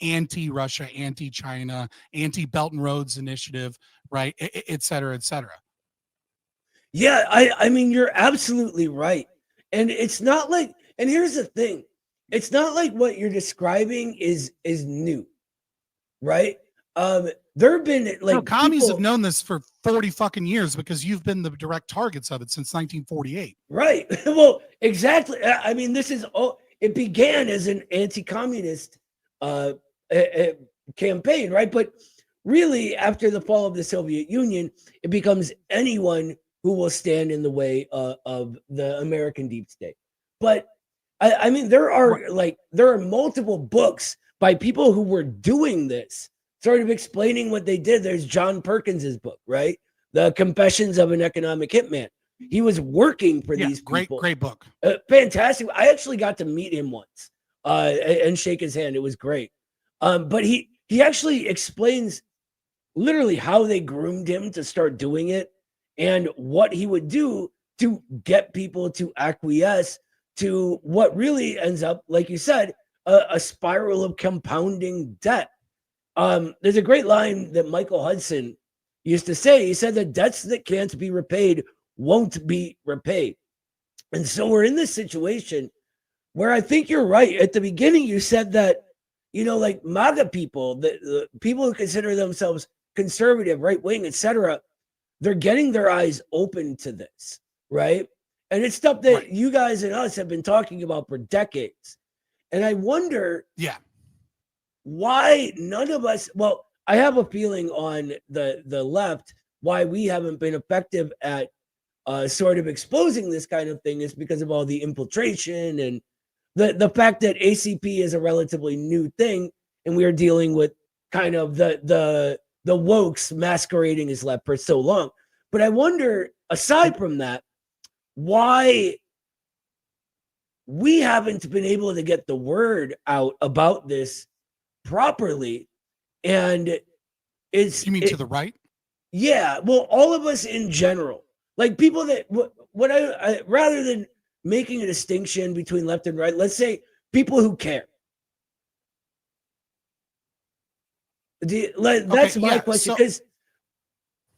anti-Russia, anti-China, anti-Belt and Roads Initiative, right? Et cetera, et cetera. Yeah, I mean, you're absolutely right. And it's not like, and here's the thing, it's not like what you're describing is new, right? There have been like commies have known this for 40 fucking years, because you've been the direct targets of it since 1948. Right. Well, exactly. I mean, this is all, it began as an anti-communist campaign, right? But really, after the fall of the Soviet Union, it becomes anyone who will stand in the way of the American deep state. But I mean, there are multiple books by people who were doing this, sort of explaining what they did. There's John Perkins's book, right? The Confessions of an Economic Hitman. He was working for these people. Great book. Fantastic. I actually got to meet him once and shake his hand. It was great. But he actually explains literally how they groomed him to start doing it, and what he would do to get people to acquiesce to what really ends up, like you said, a spiral of compounding debt. There's a great line that Michael Hudson used to say. He said, "The debts that can't be repaid won't be repaid." And so we're in this situation where I think you're right. At the beginning, you said that, like MAGA people, the people who consider themselves conservative, right wing, etc., they're getting their eyes open to this, right? And it's stuff that you guys and us have been talking about for decades. And I wonder, why none of us, well, I have a feeling on the left, why we haven't been effective at sort of exposing this kind of thing is because of all the infiltration and the fact that ACP is a relatively new thing, and we are dealing with kind of the wokes masquerading as left for so long. But I wonder, aside from that, why we haven't been able to get the word out about this properly. And it's, you mean to the right? Yeah, well, all of us in general, like people that what I rather than making a distinction between left and right, let's say people who care. That's my question, because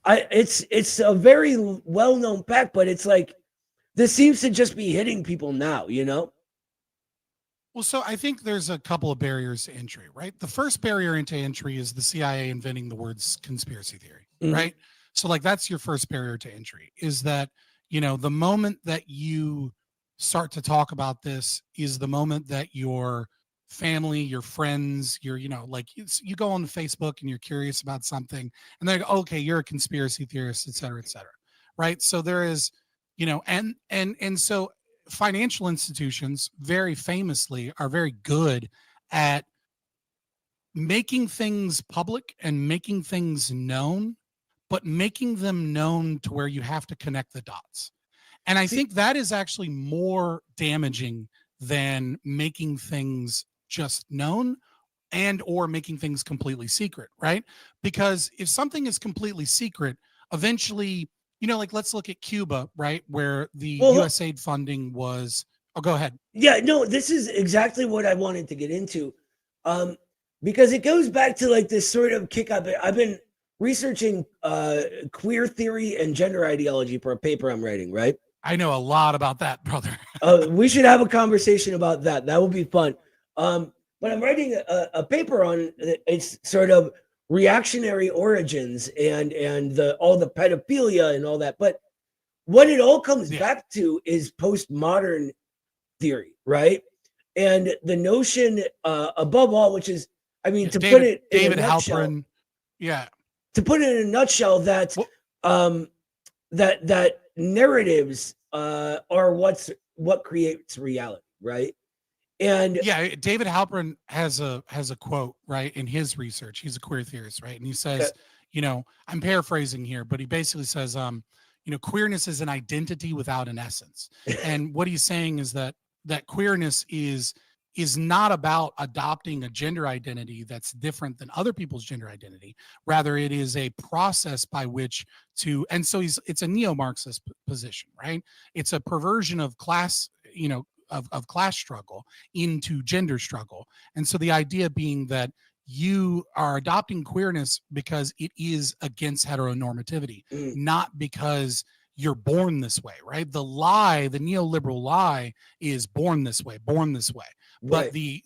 it's a very well-known fact, but it's like this seems to just be hitting people now, Well, so I think there's a couple of barriers to entry, right? The first barrier into entry is the CIA inventing the words conspiracy theory, right? So like that's your first barrier to entry, is that, the moment that you start to talk about this is the moment that your family, your friends, your, like you go on Facebook and you're curious about something and they're like, okay, you're a conspiracy theorist, et cetera, right? So there is, and so financial institutions very famously are very good at making things public and making things known, but making them known to where you have to connect the dots. And I think that is actually more damaging than making things just known and or making things completely secret, right? Because if something is completely secret, eventually, like let's look at Cuba, right? Where the USAID funding was, go ahead. Yeah, no, this is exactly what I wanted to get into. Because it goes back to like this sort of kick up. I've been researching queer theory and gender ideology for a paper I'm writing, right? I know a lot about that, brother. We should have a conversation about that. That would be fun. But I'm writing a paper on it's sort of reactionary origins and all the pedophilia and all that. But what it all comes back to is postmodern theory, right? And the notion, above all, which is, I mean, to put it in a nutshell, Halperin, to put it in a nutshell, that that narratives are what creates reality, right? And David Halperin has a quote, right, in his research. He's a queer theorist, right? And he says, I'm paraphrasing here, but he basically says, queerness is an identity without an essence. And what he's saying is that queerness is is not about adopting a gender identity that's different than other people's gender identity. Rather, it is a process by which to, and so it's a neo-Marxist position, right? It's a perversion of class, of class struggle into gender struggle. And so the idea being that you are adopting queerness because it is against heteronormativity, not because you're born this way, right? The lie, the neoliberal lie, is born this way, born this way. But the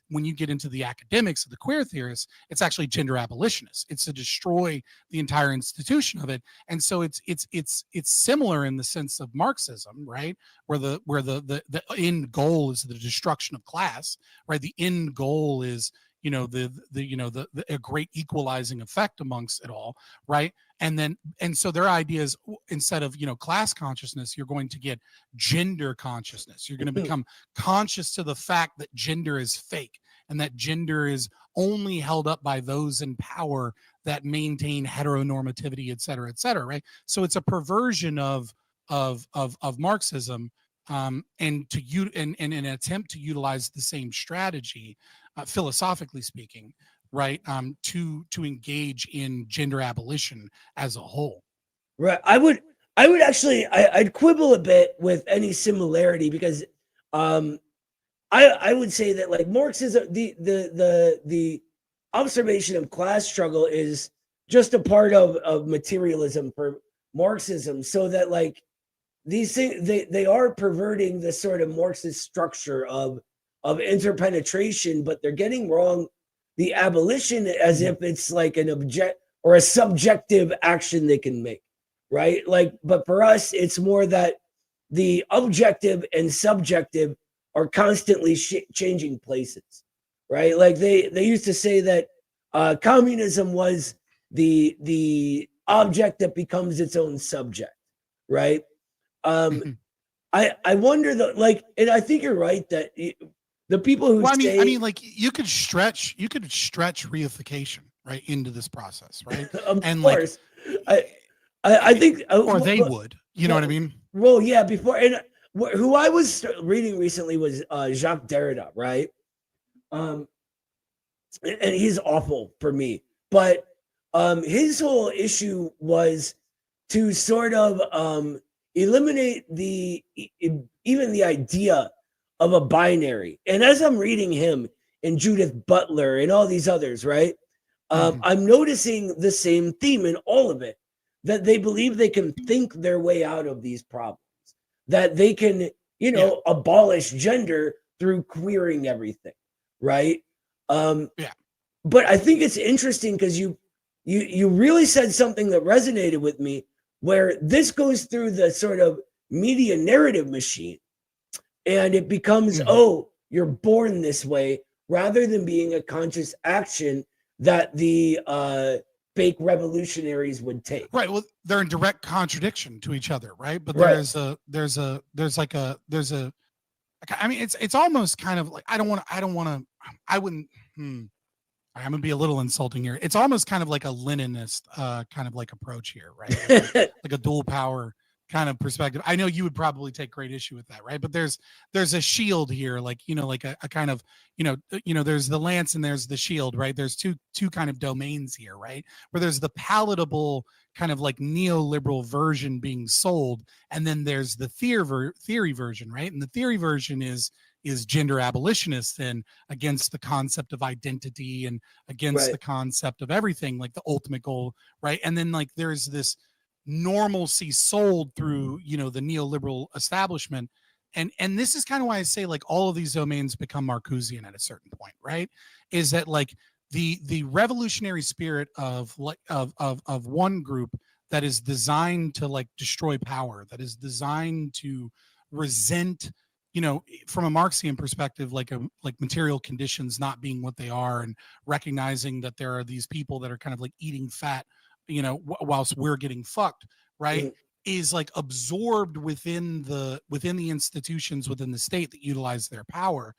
when you get into the academics of the queer theorists, it's actually gender abolitionists. It's to destroy the entire institution of it. And so it's similar in the sense of Marxism, right? Where the end goal is the destruction of class, right? The end goal is a great equalizing effect amongst it all, right? And so their idea is, instead of class consciousness, you're going to get gender consciousness. You're going to become conscious to the fact that gender is fake and that gender is only held up by those in power that maintain heteronormativity, et cetera, right? So it's a perversion of Marxism, and an attempt to utilize the same strategy, philosophically speaking, right, to engage in gender abolition as a whole. Right. I would actually, I'd quibble a bit with any similarity, because I would say that, like, Marxism, the observation of class struggle is just a part of materialism for Marxism, so that, like, these things, they are perverting the sort of Marxist structure of interpenetration, but they're getting wrong the abolition as if it's like an object or a subjective action they can make, right? Like, but for us, it's more that the objective and subjective are constantly changing places, right? Like they used to say that communism was the object that becomes its own subject, right? I wonder though, like, and I think you're right that the people who say, I mean, like, you could stretch reification right into this process, right? Of course, like, I think, or they would, you know what I mean? Well, yeah. Before, and who I was reading recently was Jacques Derrida, right? And he's awful for me, but his whole issue was to sort of eliminate even the idea of a binary. And as I'm reading him and Judith Butler and all these others, right, I'm noticing the same theme in all of it, that they believe they can think their way out of these problems, that they can, abolish gender through queering everything, right? But I think it's interesting because you really said something that resonated with me, where this goes through the sort of media narrative machine, and it becomes, oh, you're born this way, rather than being a conscious action that the fake revolutionaries would take. Right. Well, they're in direct contradiction to each other, right? But Right. I mean, it's almost kind of like, I'm gonna be a little insulting here. It's almost kind of like a Leninist kind of like approach here, right? Like a dual power kind of perspective. I know you would probably take great issue with that, right? But there's a shield here, like, like a kind of, there's the lance and there's the shield, right? There's two kind of domains here, right? Where there's the palatable kind of like neoliberal version being sold, and then there's the theory version, right? And the theory version is gender abolitionist and against the concept of identity and against the concept of everything, like the ultimate goal, right? And then, like, there's this normalcy sold through, the neoliberal establishment. And this is kind of why I say, like, all of these domains become Marcusian at a certain point, right? Is that, like, the revolutionary spirit of one group that is designed to, like, destroy power, that is designed to resent, from a Marxian perspective, like material conditions not being what they are, and recognizing that there are these people that are kind of like eating fat, whilst we're getting fucked, right? Is like absorbed within the institutions within the state that utilize their power.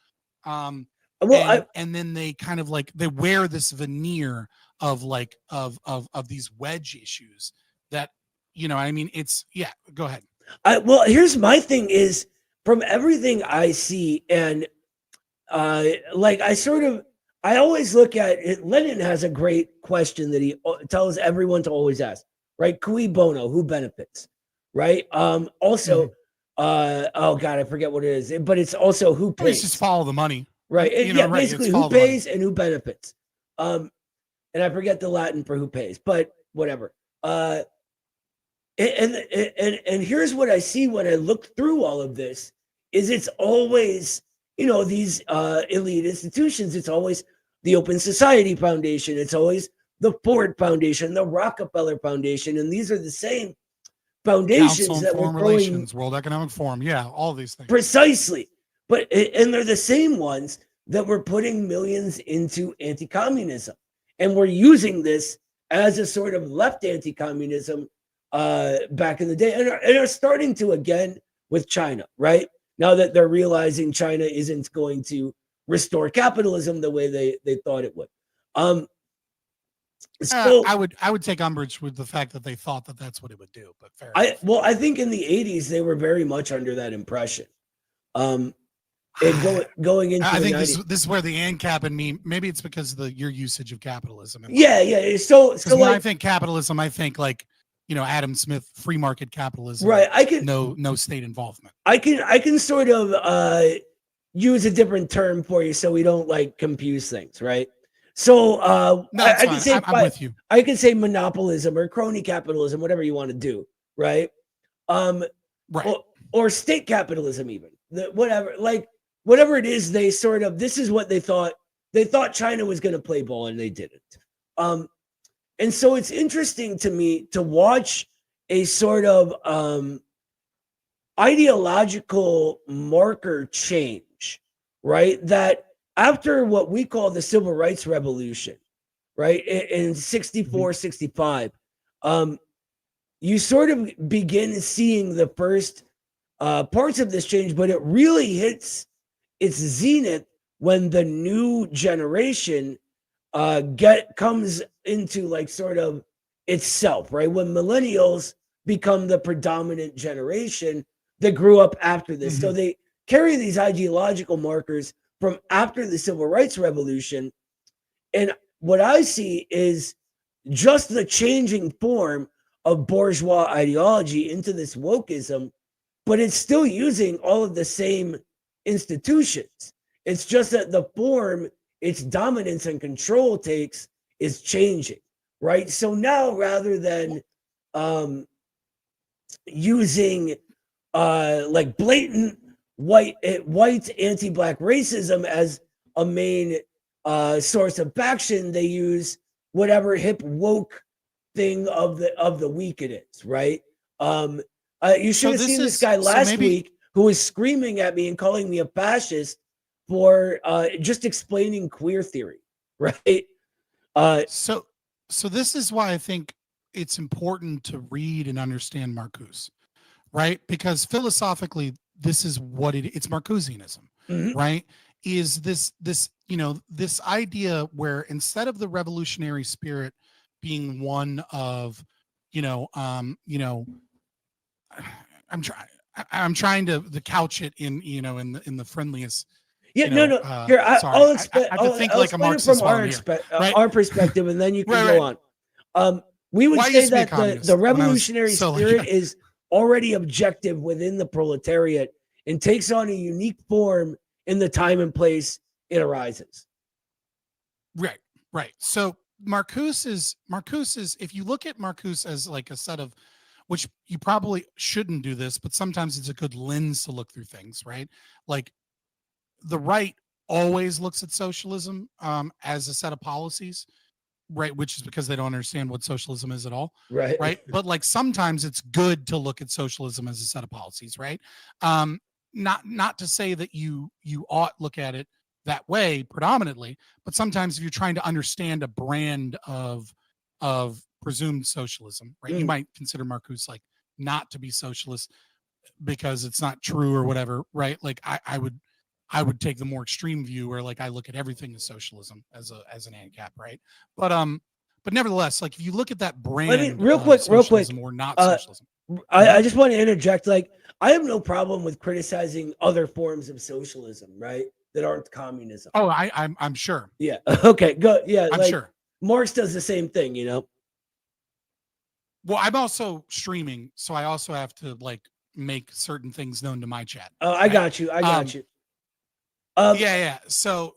And then they kind of like, they wear this veneer of like of these wedge issues that, I mean, it's, go ahead. Well, here's my thing is, from everything I see, and like I always look at it. Lenin has a great question that he tells everyone to always ask, right? Cui bono, who benefits, right? Also, oh God, I forget what it is, but it's also who pays. It's just follow the money. Right. You know, right, Basically it's who follow the money. pays and who benefits. And I forget the Latin for who pays, but whatever. And here's what I see when I look through all of this is it's always, you know, these elite institutions. It's always the Open Society Foundation. It's always the Ford Foundation, the Rockefeller Foundation. And these are the same foundations Council on that were Foreign growing Relations, World Economic Forum. Yeah, all these things. precisely. But and they're the same ones that were putting millions into anti-communism. And we're using this as a sort of left anti-communism back in the day. And are starting to again with China, right? Now that they're realizing China isn't going to restore capitalism the way they thought it would. So I would take umbrage with the fact that they thought that that's what it would do, but fair enough. Well, I think in the 80s they were very much under that impression. Going into I think the 90s. this is where the ANCAP and me, maybe it's because of your usage of capitalism. Yeah. So when like, I think capitalism, I think like, you know, Adam Smith, free market capitalism. Right. No state involvement. I can sort of use a different term for you so we don't like confuse things, right? So I can say I'm with you. I can say monopolism or crony capitalism, whatever you want to do, right? Right. Or state capitalism, even whatever it is, they sort of, this is what they thought China was going to play ball and they didn't. And so it's interesting to me to watch a sort of ideological marker change, right? That after what we call the Civil Rights Revolution, right, in 64, 65, you sort of begin seeing the first parts of this change, but it really hits its zenith when the new generation comes into like sort of itself, right? When millennials become the predominant generation that grew up after this. So they carry these ideological markers from after the Civil Rights Revolution. And what I see is just the changing form of bourgeois ideology into this wokeism, but it's still using all of the same institutions. It's just that the form its dominance and control takes is changing, right? So now rather than using like blatant white anti-black racism as a main source of faction, they use whatever hip woke thing of the week it is, right? You should have seen this guy last week who was screaming at me and calling me a fascist for just explaining queer theory, right? So this is why I think it's important to read and understand Marcuse, right? Because philosophically, this is what it's Marcusianism, right? Is this you know, this idea where instead of the revolutionary spirit being one of, I'm trying to couch it in, in the friendliest. Yeah, no. Here, I'll explain it from our perspective, and then you can go on. We would say that the revolutionary spirit is already objective within the proletariat and takes on a unique form in the time and place it arises. Right. So Marcuse is, if you look at Marcuse as like a set of, which you probably shouldn't do this, but sometimes it's a good lens to look through things, right? Like the right always looks at socialism as a set of policies, right? Which is because they don't understand what socialism is at all, right? But like sometimes it's good to look at socialism as a set of policies, right? Not to say that you ought look at it that way predominantly, but sometimes if you're trying to understand a brand of presumed socialism, right? You might consider Marcuse like not to be socialist because it's not true or whatever, right? Like I would take the more extreme view where like I look at everything as socialism as an ANCAP, right? But nevertheless, like if you look at that brand, I mean, real quick, or not socialism. I just want to interject. Like I have no problem with criticizing other forms of socialism, right? that aren't communism. Oh, I'm sure. Yeah. Okay. Good. Yeah. I'm like, sure. Marx does the same thing, you know. Well, I'm also streaming, so I also have to like make certain things known to my chat. Oh, I got you. I got you. Yeah. So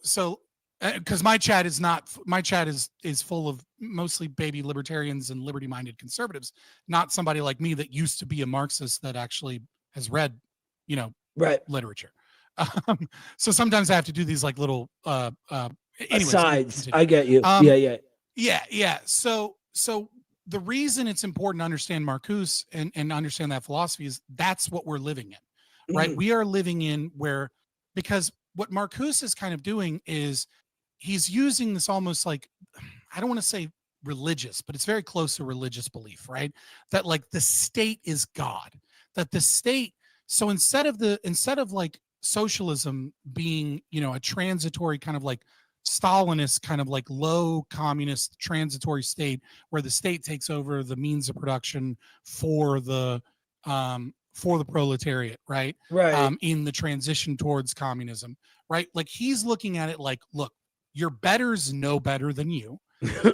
because my chat is full of mostly baby libertarians and liberty-minded conservatives, not somebody like me that used to be a Marxist that actually has read, right, literature. So sometimes I have to do these like little asides. I get you. Yeah. So the reason it's important to understand Marcuse and understand that philosophy is that's what we're living in, right? We are living in because what Marcuse is kind of doing is he's using this almost like, I don't want to say religious, but it's very close to religious belief, right? That like the state is God, that the state. So instead of like socialism being, a transitory kind of like Stalinist kind of like low communist transitory state where the state takes over the means of production for the proletariat, right? Right. In the transition towards communism, right? Like he's looking at it like, look, your betters know better than you.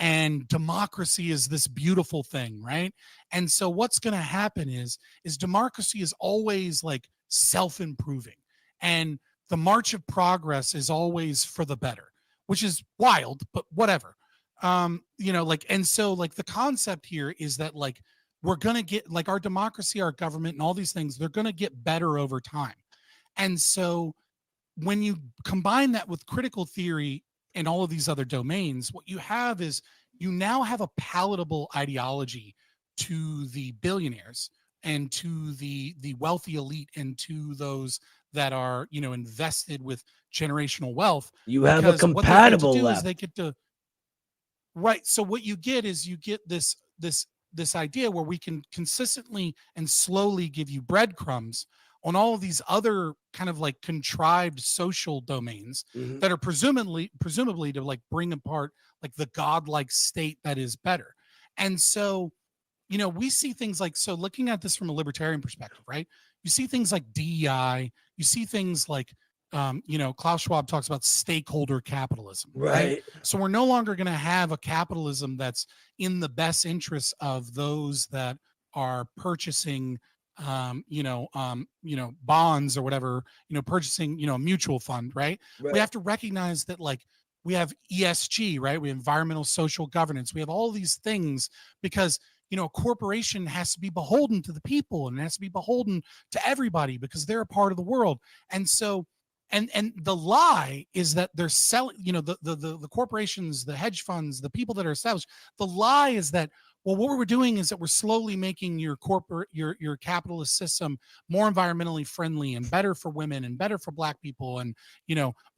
And democracy is this beautiful thing, right? And so what's going to happen is democracy is always like self-improving, and the march of progress is always for the better, which is wild, but whatever. And so like the concept here is that like we're going to get like our democracy, our government, and all these things, they're going to get better over time. And so when you combine that with critical theory and all of these other domains, what you have is you now have a palatable ideology to the billionaires and to the wealthy elite and to those that are, invested with generational wealth. You have a compatible left. They get to, right. So what you get is you get this idea where we can consistently and slowly give you breadcrumbs on all of these other kind of like contrived social domains that are presumably to like bring apart like the godlike state that is better. And so, we see things like, so looking at this from a libertarian perspective, right? You see things like DEI, you see things like, Klaus Schwab talks about stakeholder capitalism, right? So we're no longer going to have a capitalism that's in the best interests of those that are purchasing bonds or whatever, purchasing, a mutual fund, right? We have to recognize that like we have ESG, right? We have environmental social governance. We have all these things because, a corporation has to be beholden to the people and it has to be beholden to everybody because they're a part of the world. And so, and the lie is that they're selling, the corporations, the hedge funds, the people that are established, the lie is that, well, what we're doing is that we're slowly making your capitalist system more environmentally friendly and better for women and better for Black people and,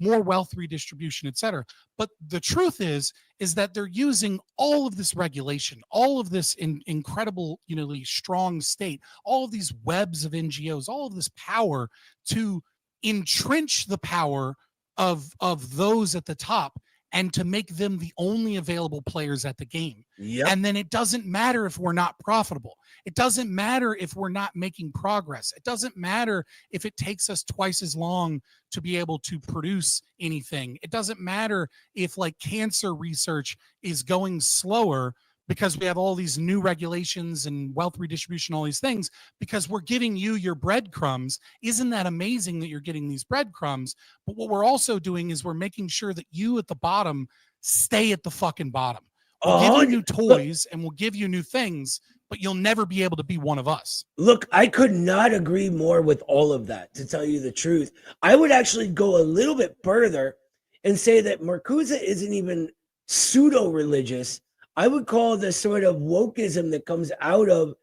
more wealth redistribution, et cetera. But the truth is that they're using all of this regulation, all of this incredible, strong state, all of these webs of NGOs, all of this power to entrench the power of those at the top and to make them the only available players at the game. And then it doesn't matter if we're not profitable. It doesn't matter if we're not making progress. It doesn't matter if it takes us twice as long to be able to produce anything. It doesn't matter if like cancer research is going slower because we have all these new regulations and wealth redistribution, all these things, because we're giving you your breadcrumbs. Isn't that amazing that you're getting these breadcrumbs? But what we're also doing is we're making sure that you at the bottom stay at the fucking bottom. We'll give you new toys and we'll give you new things, but you'll never be able to be one of us. Look, I could not agree more with all of that, to tell you the truth. I would actually go a little bit further and say that Marcuse isn't even pseudo-religious. I would call the sort of wokeism that comes out of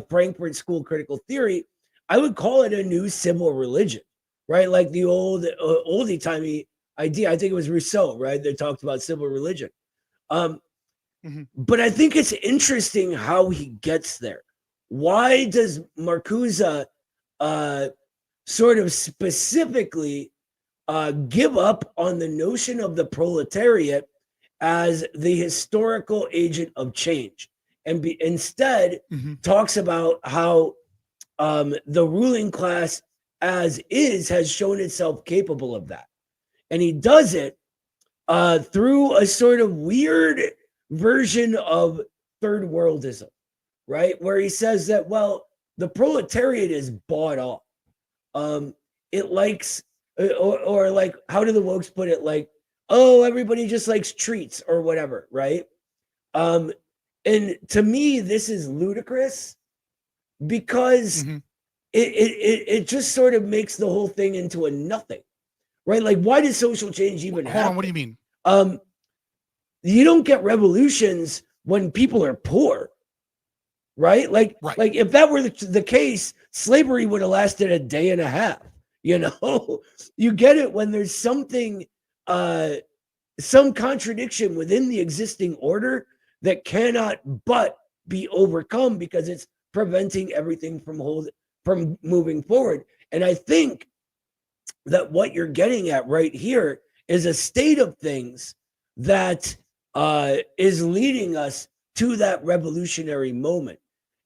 Frankfurt School critical theory, I would call it a new civil religion, right? Like the oldie-timey idea. I think it was Rousseau, right? That talked about civil religion. But I think it's interesting how he gets there. Why does Marcuse sort of specifically give up on the notion of the proletariat as the historical agent of change and instead talks about how the ruling class as is has shown itself capable of that? And he does it through a sort of weird version of third worldism, right? Where he says that, well, the proletariat is bought off. It likes, or like, how do the wokes put it? Like, oh, everybody just likes treats or whatever, right? And to me, this is ludicrous because it just sort of makes the whole thing into a nothing, right? Like, why does social change even happen? Hold on, what do you mean? You don't get revolutions when people are poor, right? Like if that were the case, slavery would have lasted a day and a half. You know, you get it when there's something, some contradiction within the existing order that cannot but be overcome because it's preventing everything from moving forward. And I think that what you're getting at right here is a state of things that is leading us to that revolutionary moment.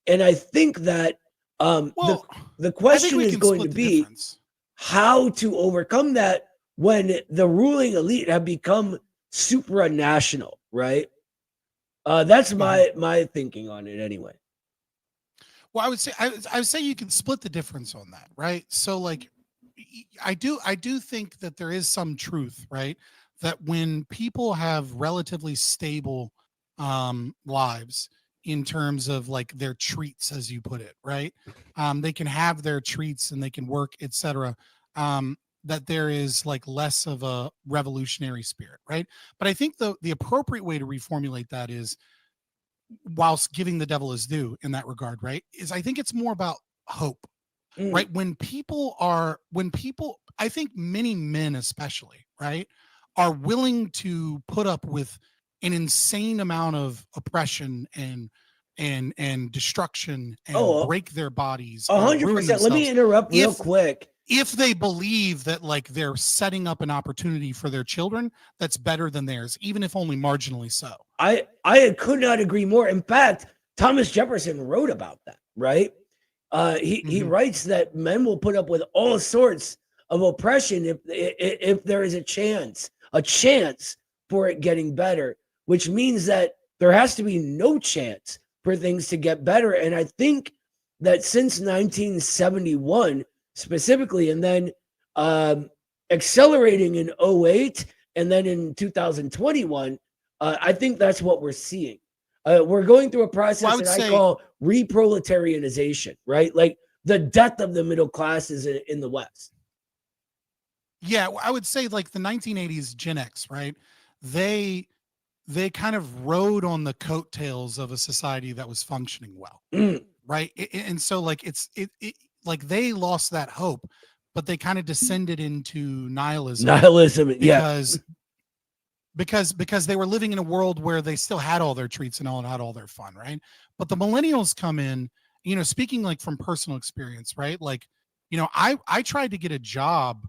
And I think that the question is going to be how to overcome that when the ruling elite have become supranational, right? That's my thinking on it anyway. Well, I would say you can split the difference on that, right? So like I do think that there is some truth, right? That when people have relatively stable lives in terms of like their treats, as you put it, right? They can have their treats and they can work, etc. That there is like less of a revolutionary spirit, right? But I think the appropriate way to reformulate that is, whilst giving the devil his due in that regard, right? Is I think it's more about hope, right? When people, I think many men especially, right, are willing to put up with an insane amount of oppression and destruction and break their bodies. 100%. Let me interrupt real quick. If they believe that like they're setting up an opportunity for their children that's better than theirs, even if only marginally so. I could not agree more. In fact, Thomas Jefferson wrote about that, right? He writes that men will put up with all sorts of oppression if there is a chance for it getting better, which means that there has to be no chance for things to get better. And I think that since 1971 specifically, and then accelerating in 2008 and then in 2021, I think that's what we're seeing. We're going through a process that I call reproletarianization, right? Like the death of the middle classes in the West. Yeah, I would say like the 1980s Gen X, right? They kind of rode on the coattails of a society that was functioning well, right? And so like it like they lost that hope, but they kind of descended into nihilism. Because they were living in a world where they still had all their treats and had all their fun, right? But the millennials come in, you know, speaking like from personal experience, right? Like, you know, I tried to get a job,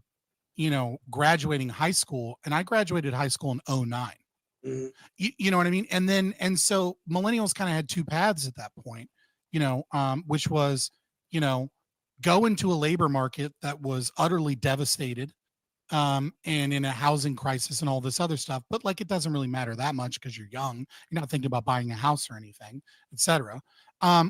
you know, graduating high school, and I graduated high school in 2009. You know what I mean? And so millennials kind of had two paths at that point, you know, which was, you know, go into a labor market that was utterly devastated, and in a housing crisis and all this other stuff. But like, it doesn't really matter that much because you're young. You're not thinking about buying a house or anything, etc.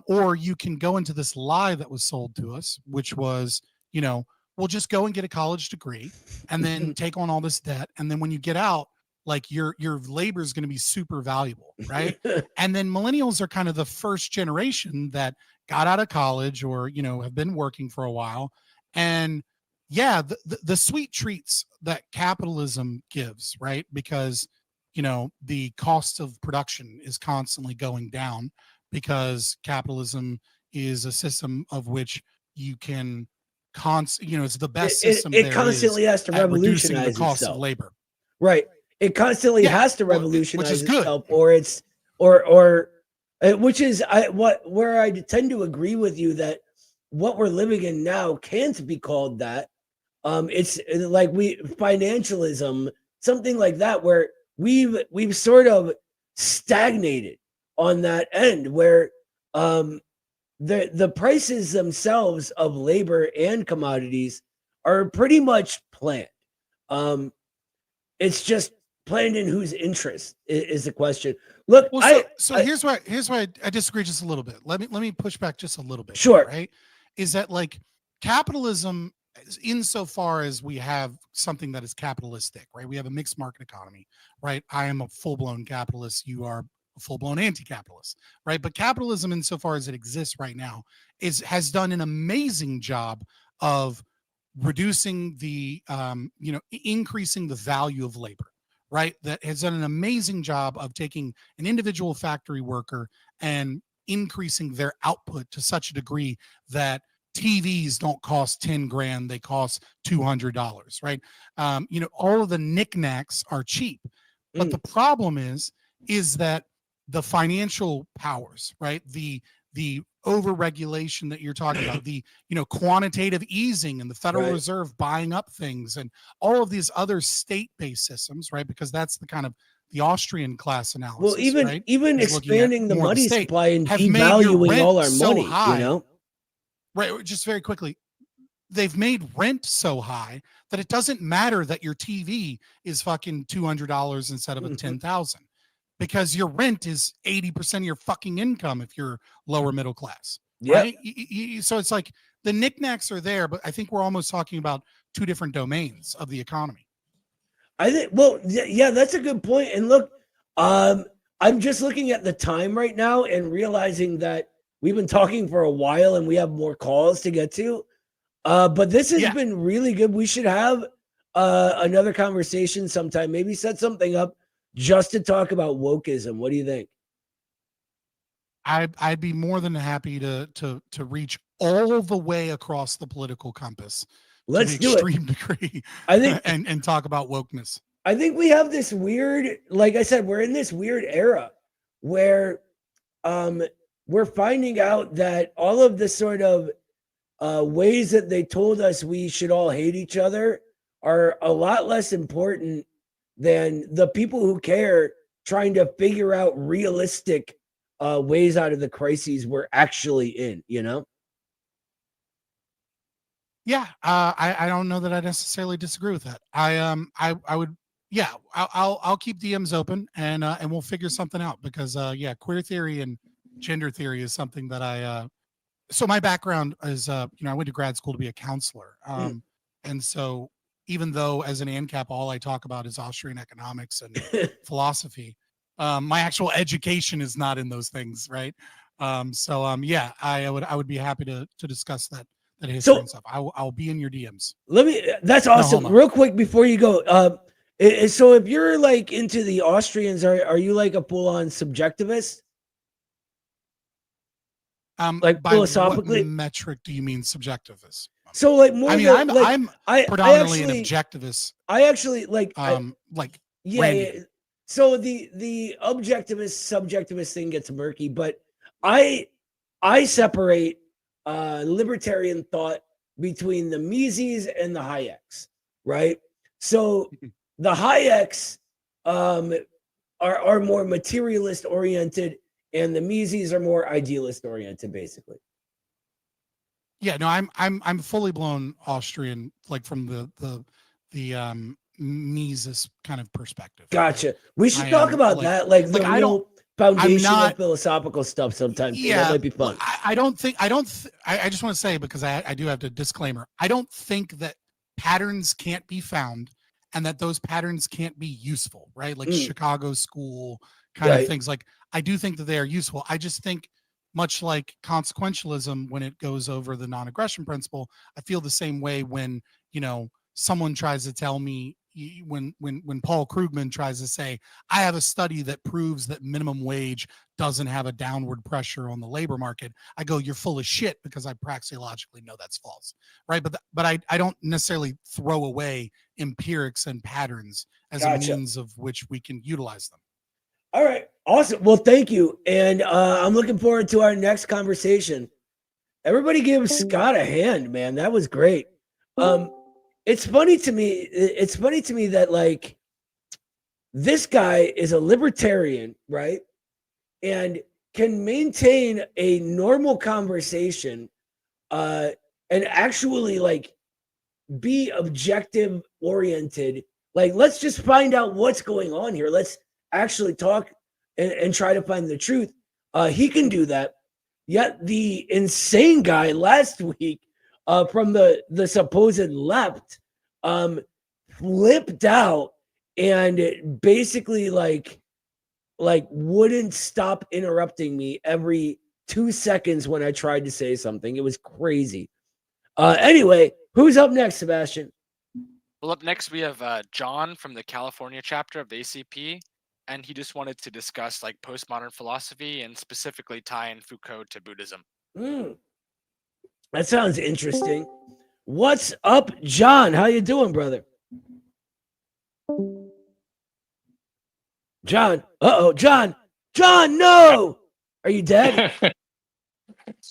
Or you can go into this lie that was sold to us, which was, you know, we'll just go and get a college degree and then take on all this debt. And then when you get out, like your labor is going to be super valuable, right? And then millennials are kind of the first generation that got out of college or, you know, have been working for a while. And yeah, the sweet treats that capitalism gives, right? Because, you know, the cost of production is constantly going down because capitalism is a system of which you can you know, it's the best system. It constantly has to revolutionize the cost itself. of labor. Right. It constantly has to revolutionize which is good. itself, which is where I tend to agree with you that what we're living in now can't be called that. It's like financialism, something like that, where we've sort of stagnated on that end, where the prices themselves of labor and commodities are pretty much planned. It's just playing in whose interest is the question. Look, Well, here's why I disagree just a little bit. Let me push back just a little bit. Sure. Right? Is that like capitalism, insofar as we have something that is capitalistic, right? We have a mixed market economy, right? I am a full-blown capitalist. You are a full-blown anti-capitalist, right? But capitalism, insofar as it exists right now, has done an amazing job of reducing the increasing the value of labor, right? That has done an amazing job of taking an individual factory worker and increasing their output to such a degree that TVs don't cost 10 grand, they cost $200, right? All of the knickknacks are cheap. But the problem is that the financial powers, right? The over-regulation that you're talking about, the quantitative easing and the Federal Reserve buying up things and all of these other state-based systems, right? Because that's the kind of the Austrian class analysis. Well, even expanding the money supply and devaluing all our money, high, right? Just very quickly, they've made rent so high that it doesn't matter that your TV is fucking $200 instead of a $10,000. Because your rent is 80% of your fucking income if you're lower middle class. Right? So it's like the knickknacks are there, but I think we're almost talking about two different domains of the economy. I think, well, yeah, that's a good point. And look, I'm just looking at the time right now and realizing that we've been talking for a while and we have more calls to get to. But this has been really good. We should have another conversation sometime, maybe set something up just to talk about wokeism. What do you think? I'd be more than happy to reach all the way across the political compass. Let's do extreme degree. I think and talk about wokeness. I think we have this weird, like I said, we're in this weird era where we're finding out that all of the sort of ways that they told us we should all hate each other are a lot less important than the people who care trying to figure out realistic ways out of the crises we're actually in, Yeah, I don't know that I necessarily disagree with that. I would, I'll keep DMs open and we'll figure something out because queer theory and gender theory is something that so my background is I went to grad school to be a counselor, and so even though as an ANCAP all I talk about is Austrian economics and philosophy, my actual education is not in those things, right? I would be happy to discuss that history and stuff. I'll be in your DMs. That's awesome. Real quick before you go, so if you're like into the Austrians, are you like a full-on subjectivist? Like by philosophically, what metric do you mean subjectivist? So like more. I mean, I'm predominantly an objectivist. I actually like. Yeah. So the objectivist subjectivist thing gets murky, but I separate libertarian thought between the Mises and the Hayeks, right? So the Hayeks are more materialist oriented, and the Mises are more idealist oriented, basically. Yeah, no, I'm fully blown Austrian, like from the Mises kind of perspective. Gotcha. We should talk about that, like the real foundational philosophical stuff sometimes. Yeah, that might be fun. I just want to say, because I do have to disclaimer, I don't think that patterns can't be found and that those patterns can't be useful, right? Like Chicago school kind of things. Like, I do think that they are useful. I just think, much like consequentialism, when it goes over the non-aggression principle, I feel the same way when, someone tries to tell me, when Paul Krugman tries to say, I have a study that proves that minimum wage doesn't have a downward pressure on the labor market, I go, you're full of shit, because I praxeologically know that's false, right? But I don't necessarily throw away empirics and patterns as a means of which we can utilize them. All right. Awesome. Well, thank you. And I'm looking forward to our next conversation. Everybody give Scott a hand, man. That was great. It's funny to me that like this guy is a libertarian, right? And can maintain a normal conversation and actually like be objective oriented Like, let's just find out what's going on here. Let's actually talk and try to find the truth. He can do that. Yet the insane guy last week from the supposed left flipped out and basically like wouldn't stop interrupting me every 2 seconds when I tried to say something. It was crazy. Anyway, who's up next, Sebastian? Well, up next we have John from the California chapter of the ACP, and he just wanted to discuss like postmodern philosophy and specifically tie in Foucault to Buddhism. That sounds interesting. What's up, John? How you doing, brother? John. John. John, no. Are you dead?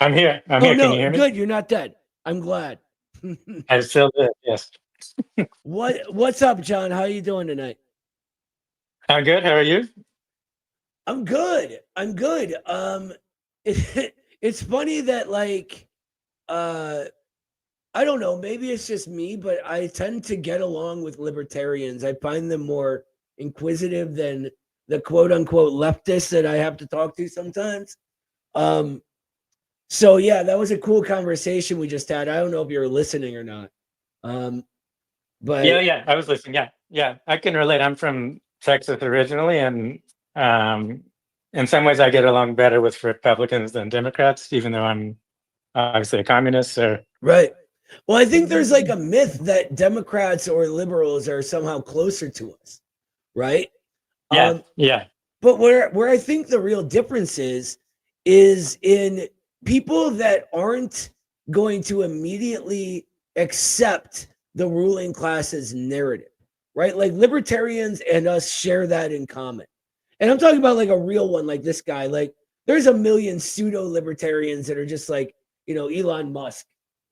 I'm here. No, Can you hear me? good. You're not dead. I'm glad. I'm still there. Yes. What's up, John? How you doing tonight? I'm good. How are you? I'm good. It's funny that I don't know, maybe it's just me, but I tend to get along with libertarians. I find them more inquisitive than the quote unquote leftists that I have to talk to sometimes. So yeah, that was a cool conversation we just had. I don't know if you were listening or not. But Yeah, I was listening. Yeah, I can relate. I'm from Texas originally, and in some ways I get along better with Republicans than Democrats, even though I'm obviously a communist. So right. Well, I think there's like a myth that Democrats or liberals are somehow closer to us, right? yeah. But where I think the real difference is in people that aren't going to immediately accept the ruling class's narrative, right? Like libertarians and us share that in common. And I'm talking about like a real one, like this guy. Like there's a million pseudo libertarians that are just like, Elon Musk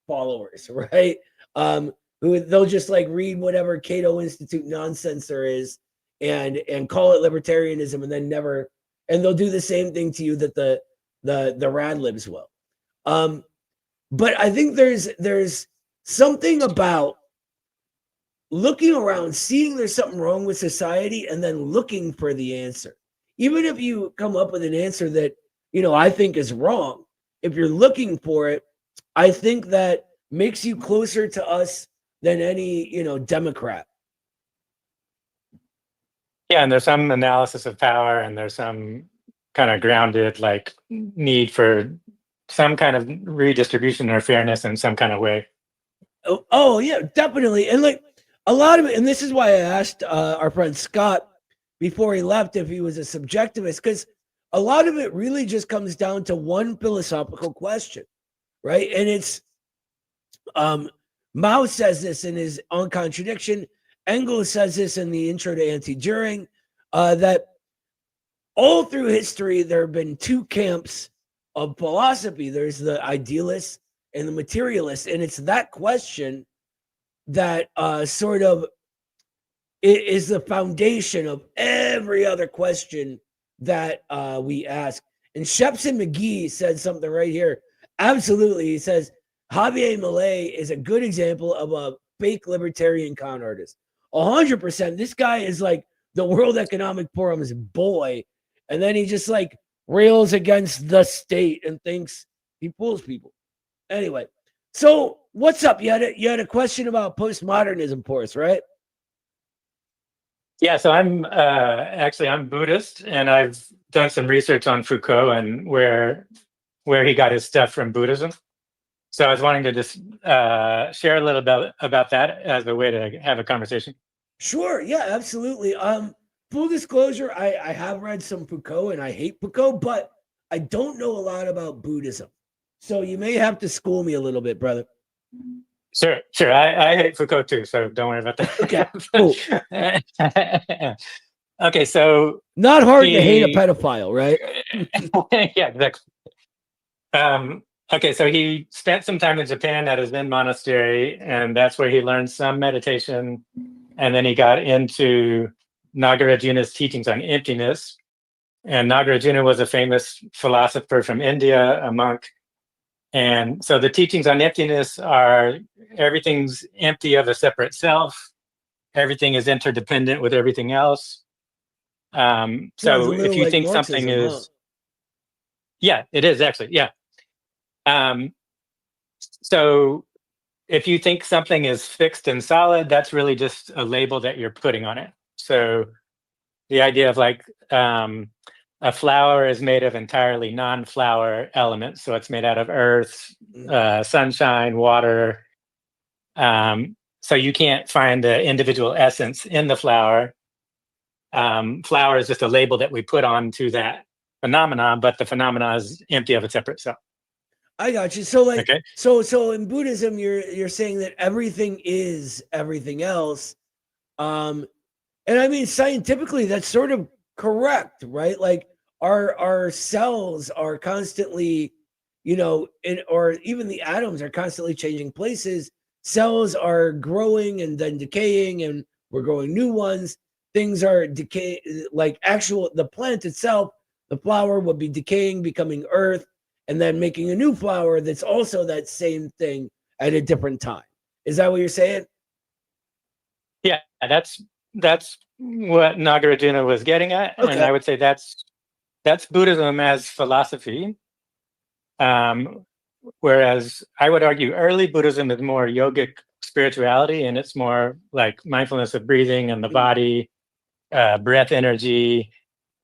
followers, right? Who they'll just like read whatever Cato Institute nonsense there is and call it libertarianism and then never, and they'll do the same thing to you that the rad libs will. But I think there's something about looking around, seeing there's something wrong with society, and then looking for the answer. Even if you come up with an answer that, I think is wrong, if you're looking for it, I think that makes you closer to us than any, Democrat. Yeah, and there's some analysis of power, and there's some kind of grounded like need for some kind of redistribution or fairness in some kind of way. Oh yeah, definitely. And like a lot of it, and this is why I asked our friend Scott before he left if he was a subjectivist, because a lot of it really just comes down to one philosophical question, right? And it's Mao says this in his On Contradiction. Engels says this in the Intro to Anti-Düring, that all through history, there have been two camps of philosophy. There's the idealists and the materialists. And it's that question that sort of is the foundation of every other question that we ask. And Shepson McGee said something right here. Absolutely. He says, Javier Milei is a good example of a fake libertarian con artist. 100%. This guy is like the World Economic Forum's boy. And then he just like rails against the state and thinks he fools people. Anyway, so what's up? You had a question about postmodernism for us, right? Yeah, so I'm Buddhist, and I've done some research on Foucault and where he got his stuff from Buddhism. So I was wanting to just share a little bit about that as a way to have a conversation. Sure. Yeah, absolutely. Full disclosure, I have read some Foucault and I hate Foucault, but I don't know a lot about Buddhism. So you may have to school me a little bit, brother. Sure. I hate Foucault too, so don't worry about that. Okay, cool. Okay, so not hard to hate a pedophile, right? Yeah, exactly. Okay, so he spent some time in Japan at a Zen monastery, and that's where he learned some meditation. And then he got into Nagarjuna's teachings on emptiness. And Nagarjuna was a famous philosopher from India, a monk. And so the teachings on emptiness are everything's empty of a separate self. everything is interdependent with everything else. Sounds a So little if you like think something Marxism, huh? is, yeah, it is actually, yeah. So if you think something is fixed and solid, that's really just a label that you're putting on it. So the idea of like a flower is made of entirely non-flower elements. So it's made out of earth, sunshine, water. So you can't find the individual essence in the flower. Flower is just a label that we put onto that phenomenon, but the phenomenon is empty of its separate self. I got you. So like, Okay. so in Buddhism, you're saying that everything is everything else. And I mean, scientifically, that's sort of correct, right? Like our cells are constantly, or even the atoms are constantly changing places. Cells are growing and then decaying, and we're growing new ones. Things are decay, like the plant itself, the flower would be decaying, becoming earth, and then making a new flower that's also that same thing at a different time. Is that what you're saying? Yeah, that's what Nagarjuna was getting at, and Okay. I would say that's Buddhism as philosophy. Whereas I would argue early Buddhism is more yogic spirituality, and it's more like mindfulness of breathing and the body, breath energy,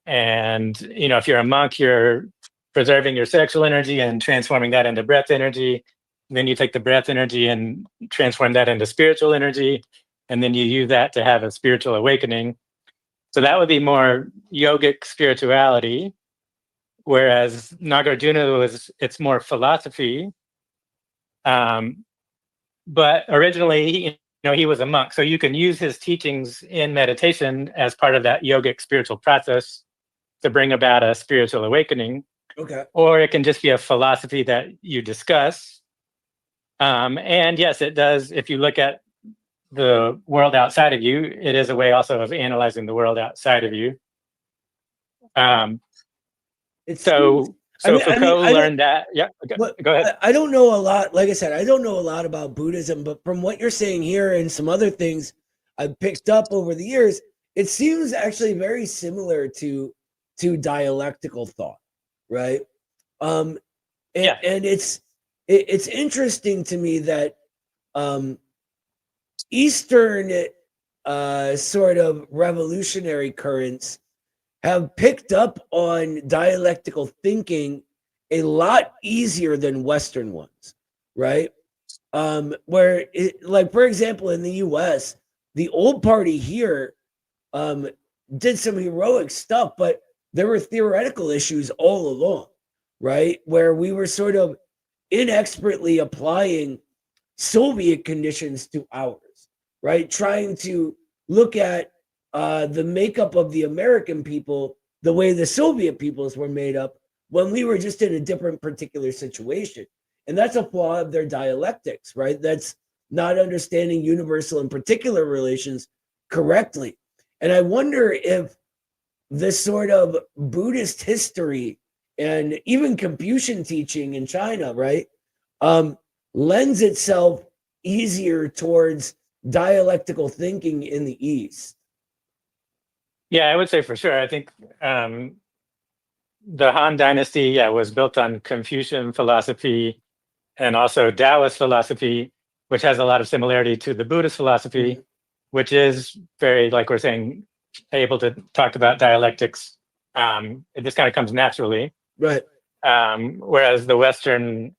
and if you're a monk, you're preserving your sexual energy and transforming that into breath energy. Then you take the breath energy and transform that into spiritual energy, and then you use that to have a spiritual awakening. So that would be more yogic spirituality, whereas Nagarjuna it's more philosophy. But originally, he was a monk, so you can use his teachings in meditation as part of that yogic spiritual process to bring about a spiritual awakening. Okay. Or it can just be a philosophy that you discuss. And yes, it does. If you look at the world outside of you, it is a way also of analyzing the world outside of you. So Foucault learned that. Yeah, go ahead. I don't know a lot. Like I said, I don't know a lot about Buddhism, but from what you're saying here and some other things I've picked up over the years, it seems actually very similar to dialectical thought, right? And it's interesting to me that Eastern sort of revolutionary currents have picked up on dialectical thinking a lot easier than Western ones, right? Where, like, for example, in the US, the old party here did some heroic stuff, but there were theoretical issues all along, right? Where we were sort of inexpertly applying Soviet conditions to ours, right? Trying to look at the makeup of the American people the way the Soviet peoples were made up when we were just in a different particular situation. And that's a flaw of their dialectics, right? That's not understanding universal and particular relations correctly. And I wonder if this sort of Buddhist history and even Confucian teaching in China, right, lends itself easier towards dialectical thinking in the East. Yeah, I would say for sure. I think the Han Dynasty, was built on Confucian philosophy and also Taoist philosophy, which has a lot of similarity to the Buddhist philosophy, which is very, like we're saying, able to talk about dialectics. It just kind of comes naturally. Right. Whereas the Western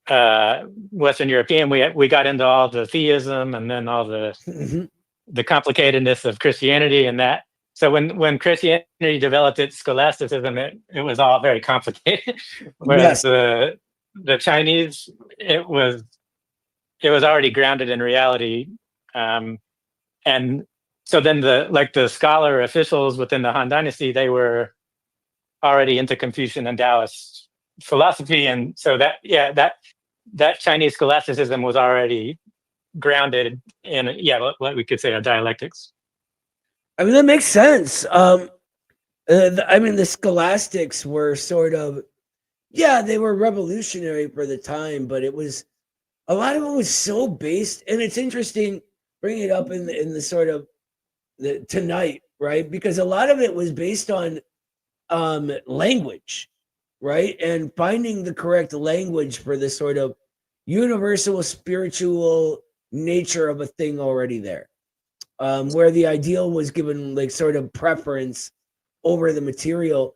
European, we got into all the theism and then all the complicatedness of Christianity and that. So when Christianity developed its scholasticism, it was all very complicated. Whereas the Chinese, it was already grounded in reality. And so then the scholar officials within the Han Dynasty, they were already into Confucian and Taoist philosophy. And so that Chinese scholasticism was already grounded in what we could say are dialectics. I mean, that makes sense. I mean, the scholastics were sort of, they were revolutionary for the time, but a lot of it was so based. And it's interesting bring it up in the sort of tonight, right? Because a lot of it was based on language, right? And finding the correct language for the sort of universal spiritual nature of a thing already there, where the ideal was given like sort of preference over the material.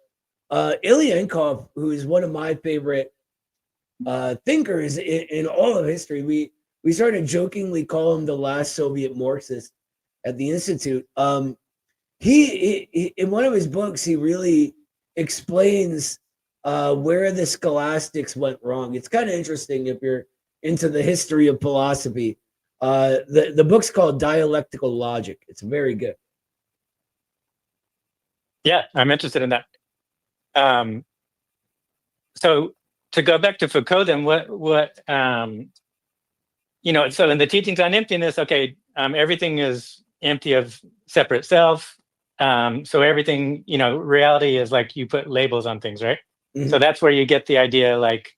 Ilyenkov, who is one of my favorite thinkers in all of history, we sort of jokingly call him the last Soviet Marxist at the Institute. He in one of his books, he really explains where the scholastics went wrong. It's kind of interesting if you're into the history of philosophy. The book's called Dialectical Logic. It's very good. Yeah, I'm interested in that. So to go back to Foucault, then what so in the teachings on emptiness, okay, everything is empty of separate self. So everything, reality is like you put labels on things, right? Mm-hmm. So that's where you get the idea, like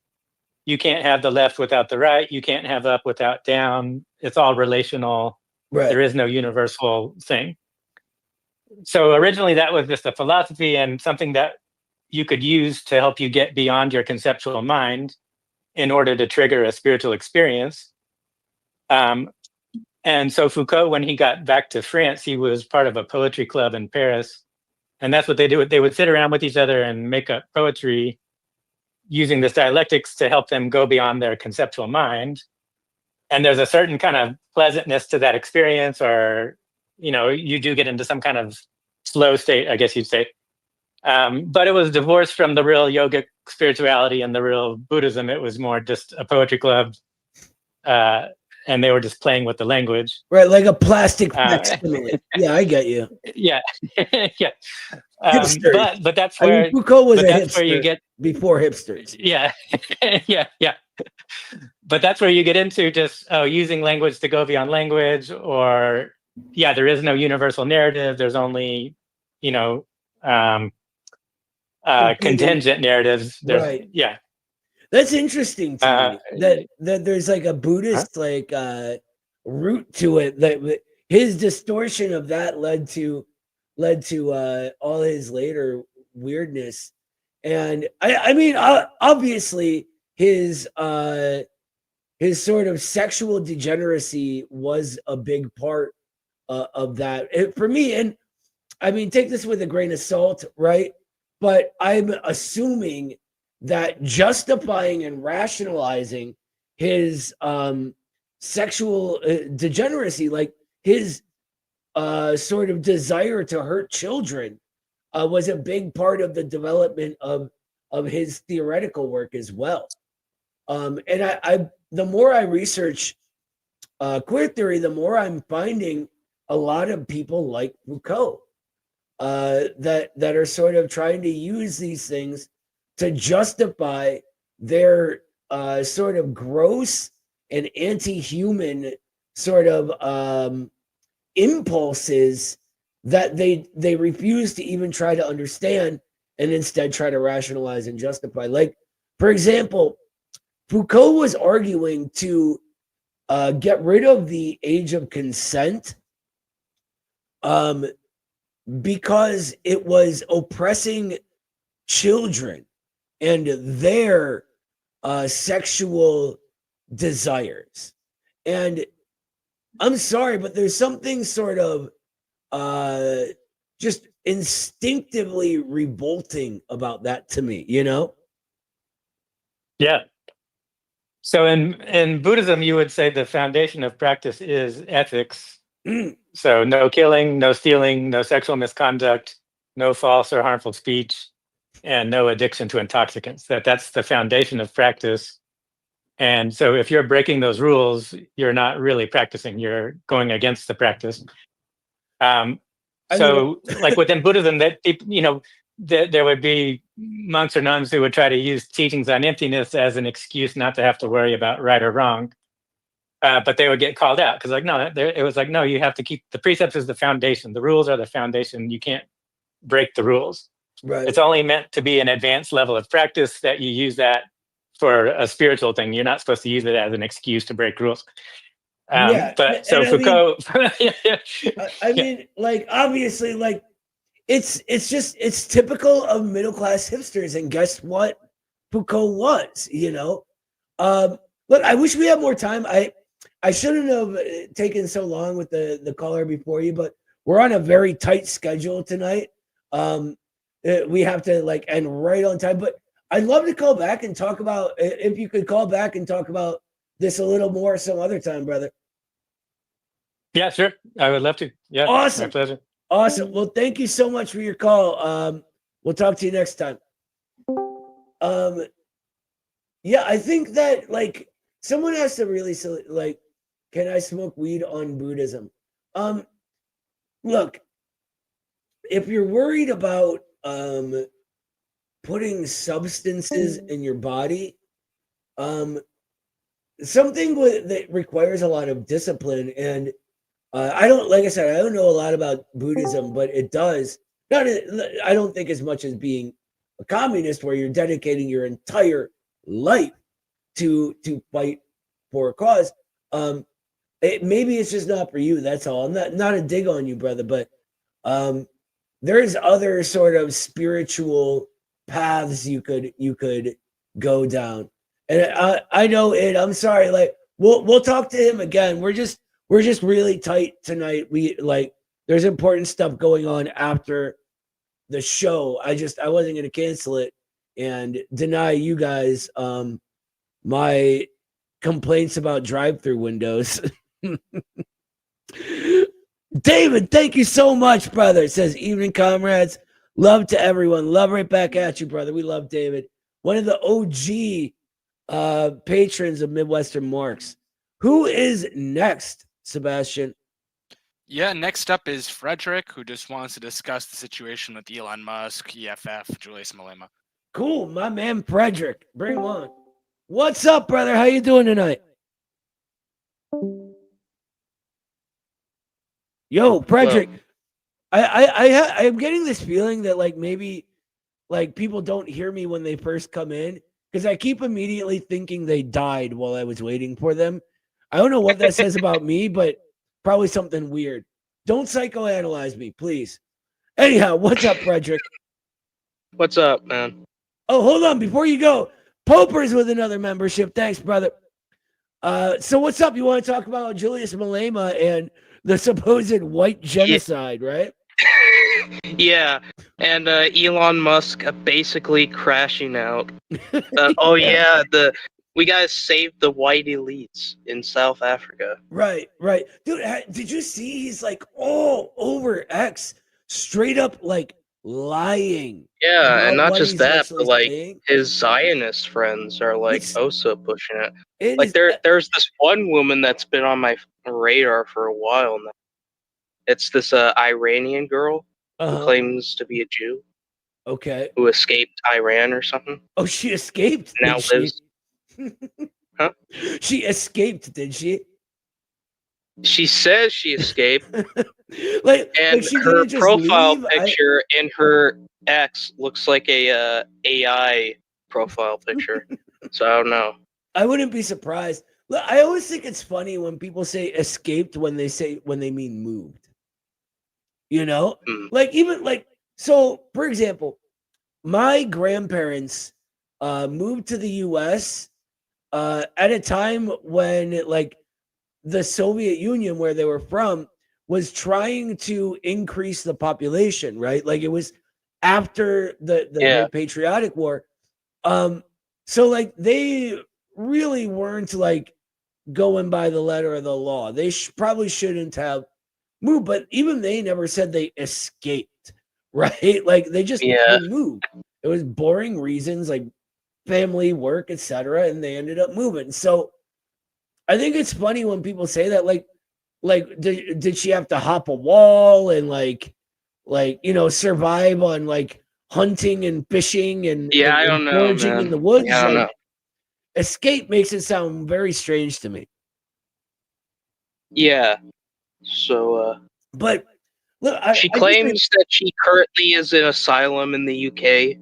you can't have the left without the right. You can't have up without down. It's all relational. Right. There is no universal thing. So originally that was just a philosophy and something that you could use to help you get beyond your conceptual mind in order to trigger a spiritual experience. And so Foucault, when he got back to France, he was part of a poetry club in Paris. And that's what they do. They would sit around with each other and make up poetry using this dialectics to help them go beyond their conceptual mind. And there's a certain kind of pleasantness to that experience, or, you do get into some kind of flow state, I guess you'd say. But it was divorced from the real yogic spirituality and the real Buddhism. It was more just a poetry club. And they were just playing with the language. Right, like a plastic facsimile. Yeah, I get you. Yeah. Yeah. Hipsters. But that's where Foucault was a that's hipster where you get before hipsters. Yeah. Yeah. But that's where you get into just using language to go beyond language, or there is no universal narrative. There's only, contingent narratives. Right. Yeah. That's interesting to me. That there's like a Buddhist root to it. That his distortion of that led to all his later weirdness. And I mean, obviously his sort of sexual degeneracy was a big part of that for me. And I mean, take this with a grain of salt, right? But I'm assuming that justifying and rationalizing his sexual degeneracy, like his sort of desire to hurt children, was a big part of the development of his theoretical work as well. And I the more I research queer theory, the more I'm finding a lot of people like Foucault that are sort of trying to use these things to justify their sort of gross and anti-human sort of impulses that they refuse to even try to understand, and instead try to rationalize and justify. Like, for example, Foucault was arguing to get rid of the age of consent because it was oppressing children and their sexual desires. And I'm sorry, but there's something sort of just instinctively revolting about that to me, Yeah. So in Buddhism, you would say the foundation of practice is ethics. So no killing, no stealing, no sexual misconduct, no false or harmful speech, and no addiction to intoxicants. That's the foundation of practice. And so if you're breaking those rules, you're not really practicing. You're going against the practice. Like within Buddhism, that there would be monks or nuns who would try to use teachings on emptiness as an excuse not to have to worry about right or wrong. But they would get called out because, it was like, no, you have to keep the precepts as the foundation. The rules are the foundation. You can't break the rules. Right. It's only meant to be an advanced level of practice that you use that for a spiritual thing. You're not supposed to use it as an excuse to break rules. Yeah, But and so I mean, Foucault, yeah, yeah, I mean, like obviously, like it's typical of middle class hipsters, and guess what? Foucault was, you know. Look, I wish we had more time. I shouldn't have taken so long with the caller before you, but we're on a very tight schedule tonight. We have to like end right on time, but I'd love to call back and talk about if you could call back and talk about this a little more some other time, brother. yeah, sure. I would love to. Yeah, Awesome. my pleasure. Awesome. Well, thank you so much for your call. We'll talk to you next time. Yeah, I think that like someone has to really like, can I smoke weed on Buddhism? Look, if you're worried about putting substances in your body, something that requires a lot of discipline, and I don't, like I said, I don't know a lot about Buddhism, but it does not. I don't think as much as being a communist, where you're dedicating your entire life to fight for a cause. Maybe it's just not for you. That's all. I'm not a dig on you, brother, but there's other sort of spiritual paths you could go down. And I know it. I'm sorry. Like we'll talk to him again. We're just really tight tonight. We like there's important stuff going on after the show. I wasn't going to cancel it and deny you guys my complaints about drive-through windows. David, thank you so much, brother. It says, evening, comrades. Love to everyone. Love right back at you, brother. We love David. One of the OG patrons of Midwestern Marks. Who is next, Sebastian? Yeah, next up is Frederick, who just wants to discuss the situation with Elon Musk, EFF, Julius Malema. Cool, my man Frederick. Bring him on. What's up, brother? How you doing tonight? Yo, Frederick. I'm getting this feeling that like maybe like people don't hear me when they first come in because I keep immediately thinking they died while I was waiting for them. I don't know what that says about me, but probably something weird. Don't psychoanalyze me, please. Anyhow, what's up, Frederick? What's up, man? Oh, hold on. Before you go, Poper's with another membership. Thanks, brother. So what's up? You want to talk about Julius Malema and the supposed white genocide, right? Yeah, and Elon Musk basically crashing out. Oh yeah, we guys saved the white elites in South Africa. Right. Dude, did you see he's like all over X, straight up like lying? Yeah, and not just that, but like saying? his Zionist friends are like also pushing it. Like is, there's this one woman that's been on my radar for a while now. It's this Iranian girl who claims to be a Jew. Okay. Who escaped Iran or something. Oh, she escaped? Now lives. Huh? She escaped, did she? She says she escaped. like she her profile picture in her ex looks like a AI profile picture. So I don't know. I wouldn't be surprised. Look, I always think it's funny when people say escaped when they mean moved. You know? Like even like so for example, my grandparents moved to the US at a time when like the Soviet Union, where they were from, was trying to increase the population, right? Like it was after the Great Patriotic War. So like they really weren't like going by the letter of the law. They probably shouldn't have moved, but even they never said they escaped, right? Like they just moved. It was boring reasons like family, work, etc., and they ended up moving. So I think it's funny when people say that, like did she have to hop a wall and like you know survive on like hunting and fishing and I don't know, foraging man. in the woods? I don't know. Escape makes it sound very strange to me. Yeah. So but look, she claims that she currently is in asylum in the UK.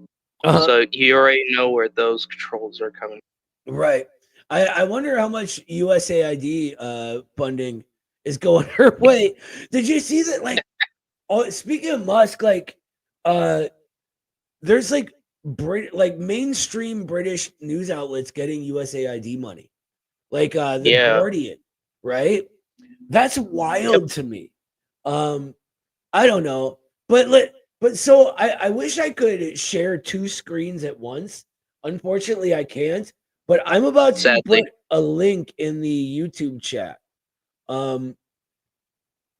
So you already know where those controls are coming. Right. I wonder how much USAID funding is going her way. Did you see that? Like, speaking of Musk, like, there's like mainstream British news outlets getting USAID money, like the Yeah. Guardian, right? That's wild to me. I don't know, but so I wish I could share two screens at once. Unfortunately, I can't. But I'm about to Sadly. put a link in the YouTube chat. And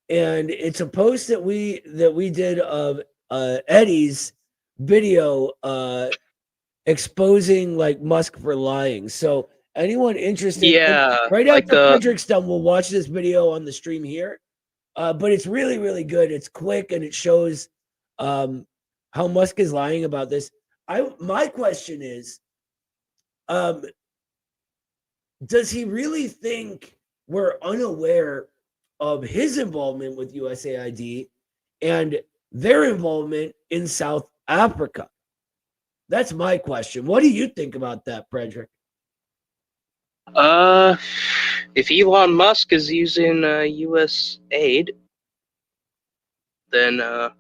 it's a post that we did of Eddie's video exposing like Musk for lying. So anyone interested, Yeah, right like after the Frederick's done, we'll watch this video on the stream here. But it's really, really good. It's quick and it shows how Musk is lying about this. My question is, does he really think we're unaware of his involvement with USAID and their involvement in South Africa? That's my question. What do you think about that, Frederick? if Elon Musk is using US aid, then that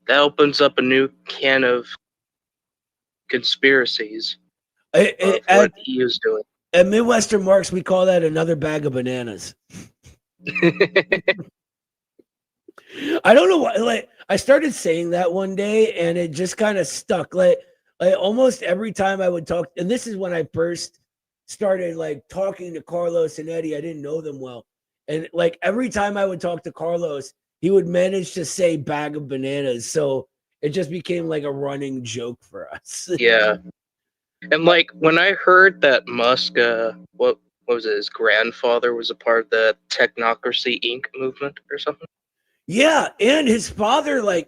opens up a new can of conspiracies of what he was doing. At Midwestern Marks, we call that another bag of bananas. I don't know why. Like, I started saying that one day, and it just kind of stuck. Like almost every time I would talk, and this is when I first started like talking to Carlos and Eddie. I didn't know them well, and like every time I would talk to Carlos, he would manage to say "bag of bananas." So it just became like a running joke for us. Yeah. And like when I heard that Musk, what was it? His grandfather was a part of the Technocracy Inc. movement or something. Yeah, and his father, like,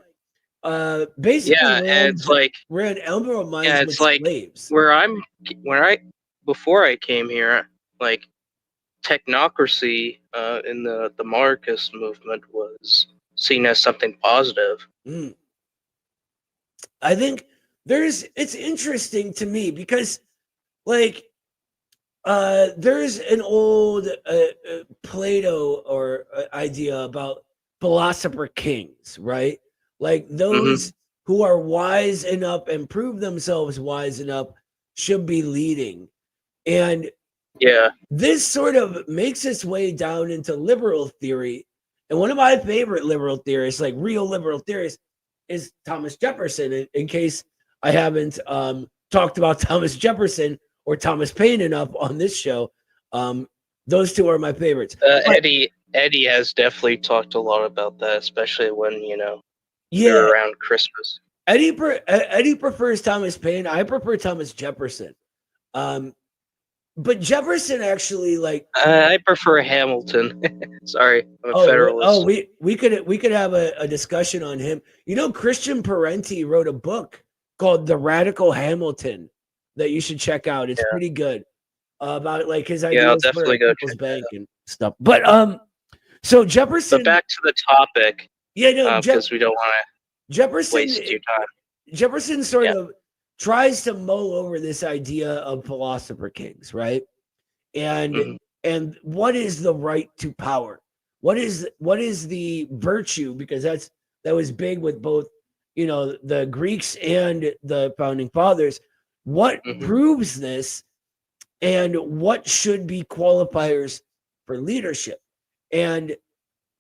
basically ran emerald mines with slaves. Before I came here, like technocracy in the Marxist movement was seen as something positive. I think it's interesting to me because like there's an old Plato or idea about philosopher kings, right? Like those who are wise enough and prove themselves wise enough should be leading. And this sort of makes its way down into liberal theory. And one of my favorite liberal theorists, like real liberal theorists, is Thomas Jefferson. In case I haven't talked about Thomas Jefferson or Thomas Paine enough on this show, those two are my favorites. Eddie has definitely talked a lot about that, especially when you're around Christmas. Eddie prefers Thomas Paine. I prefer Thomas Jefferson. But Jefferson actually I prefer Hamilton. Sorry, I'm a Federalist. Oh, we could have a discussion on him. Christian Parenti wrote a book called The Radical Hamilton that you should check out. It's pretty good about like his ideas for People's Bank and stuff. But so Jefferson. But back to the topic. Yeah, no, because we don't want to waste your time. Jefferson sort of tries to mull over this idea of philosopher kings, right? And what is the right to power? What is the virtue? Because that was big with both, the Greeks and the founding fathers. What proves this, and what should be qualifiers for leadership? And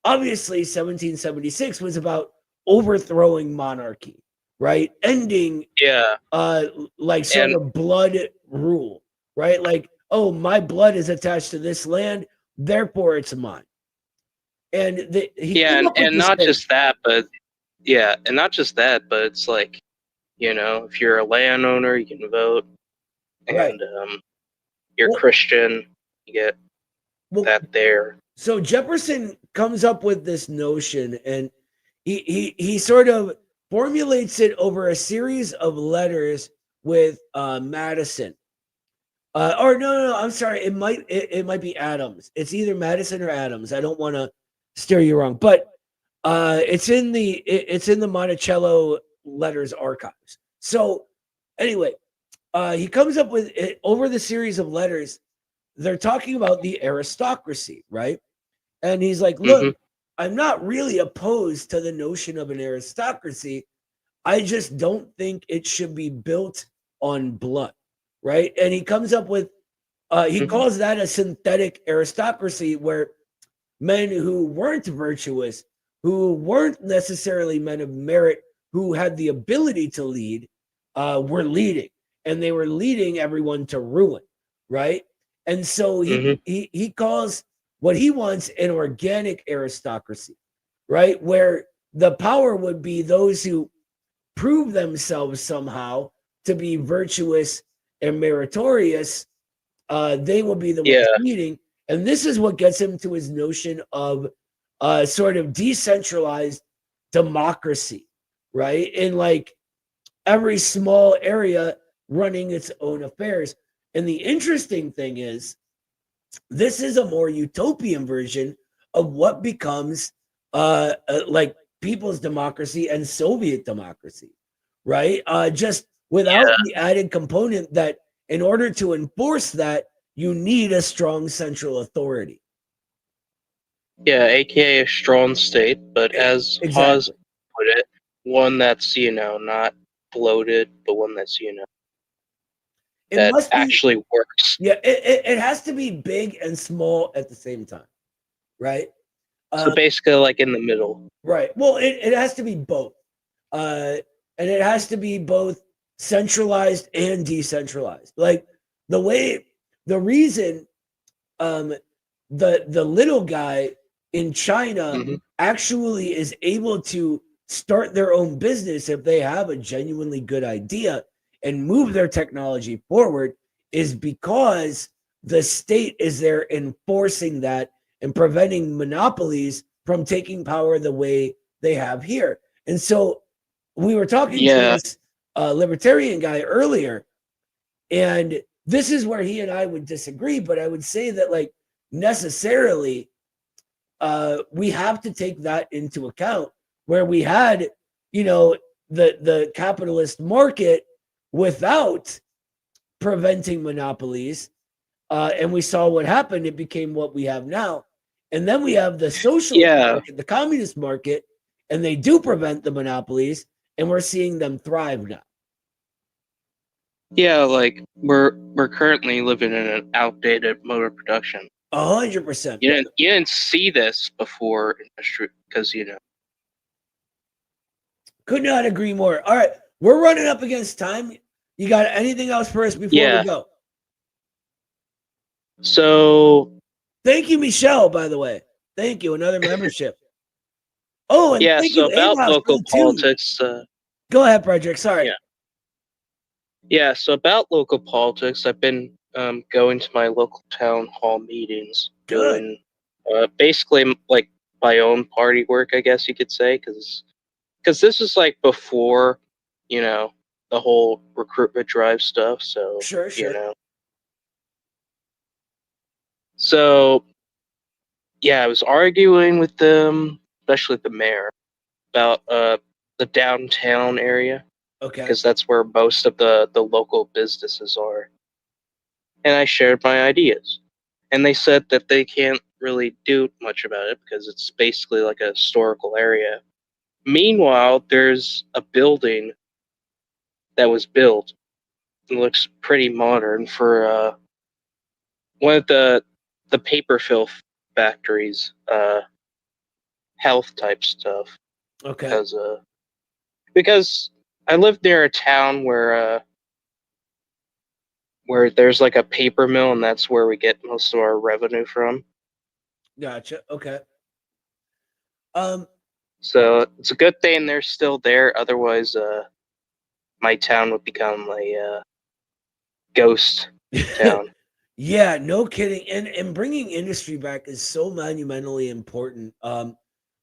obviously, 1776 was about overthrowing monarchy, right? Ending sort of blood rule, right? Like, oh, my blood is attached to this land, therefore it's mine. And not just that, but it's like, if you're a landowner, you can vote, and you're Christian, you get that there. So Jefferson comes up with this notion, and he sort of formulates it over a series of letters with Madison. Or no, I'm sorry. It might be Adams. It's either Madison or Adams. I don't want to steer you wrong, but it's in the Monticello letters archives. So anyway, he comes up with it over the series of letters. they're talking about the aristocracy, right? And he's like, look, I'm not really opposed to the notion of an aristocracy. I just don't think it should be built on blood, right? And he comes up with, he calls that a synthetic aristocracy, where men who weren't virtuous, who weren't necessarily men of merit, who had the ability to lead, were leading, and they were leading everyone to ruin, right? And so he calls what he wants an organic aristocracy, right? Where the power would be those who prove themselves somehow to be virtuous and meritorious. They will be the ones leading. And this is what gets him to his notion of sort of decentralized democracy, right? In like every small area running its own affairs. And the interesting thing is, this is a more utopian version of what becomes like people's democracy and Soviet democracy, right? Just without the added component that in order to enforce that, you need a strong central authority. Yeah, aka a strong state, but as Hawes put it, one that's, not bloated, but one that's, that actually works. Yeah, it has to be big and small at the same time, right? So basically like in the middle. Right. Well, it has to be both. And it has to be both centralized and decentralized. Like the reason the little guy in China actually is able to start their own business if they have a genuinely good idea and move their technology forward is because the state is there enforcing that and preventing monopolies from taking power the way they have here. And so we were talking to this libertarian guy earlier, and this is where he and I would disagree, but I would say that like necessarily we have to take that into account, where we had, the capitalist market without preventing monopolies, and we saw what happened. It became what we have now. And then we have the socialist market, the communist market, and they do prevent the monopolies, and we're seeing them thrive now. Yeah, like we're currently living in an outdated mode of production. 100%. You didn't see this before industry because Could not agree more. All right, we're running up against time. You got anything else for us before we go? So thank you, Michelle, by the way. Thank you. Another membership. Oh, and thank you, about Amos, local politics. Go ahead, Frederick. Sorry. Yeah, so about local politics, I've been going to my local town hall meetings, doing basically like my own party work, I guess you could say, because this is like before, the whole recruitment drive stuff. So sure. So I was arguing with them, especially the mayor, about the downtown area. Okay. Because that's where most of the local businesses are. And I shared my ideas. And they said that they can't really do much about it because it's basically like a historical area. Meanwhile, there's a building that was built. It looks pretty modern for one of the paper fill factories, health type stuff. Okay. Because I live near a town where there's like a paper mill, and that's where we get most of our revenue from. Gotcha. Okay. So it's a good thing they're still there. Otherwise, my town would become a ghost town. Yeah, no kidding. And bringing industry back is so monumentally important.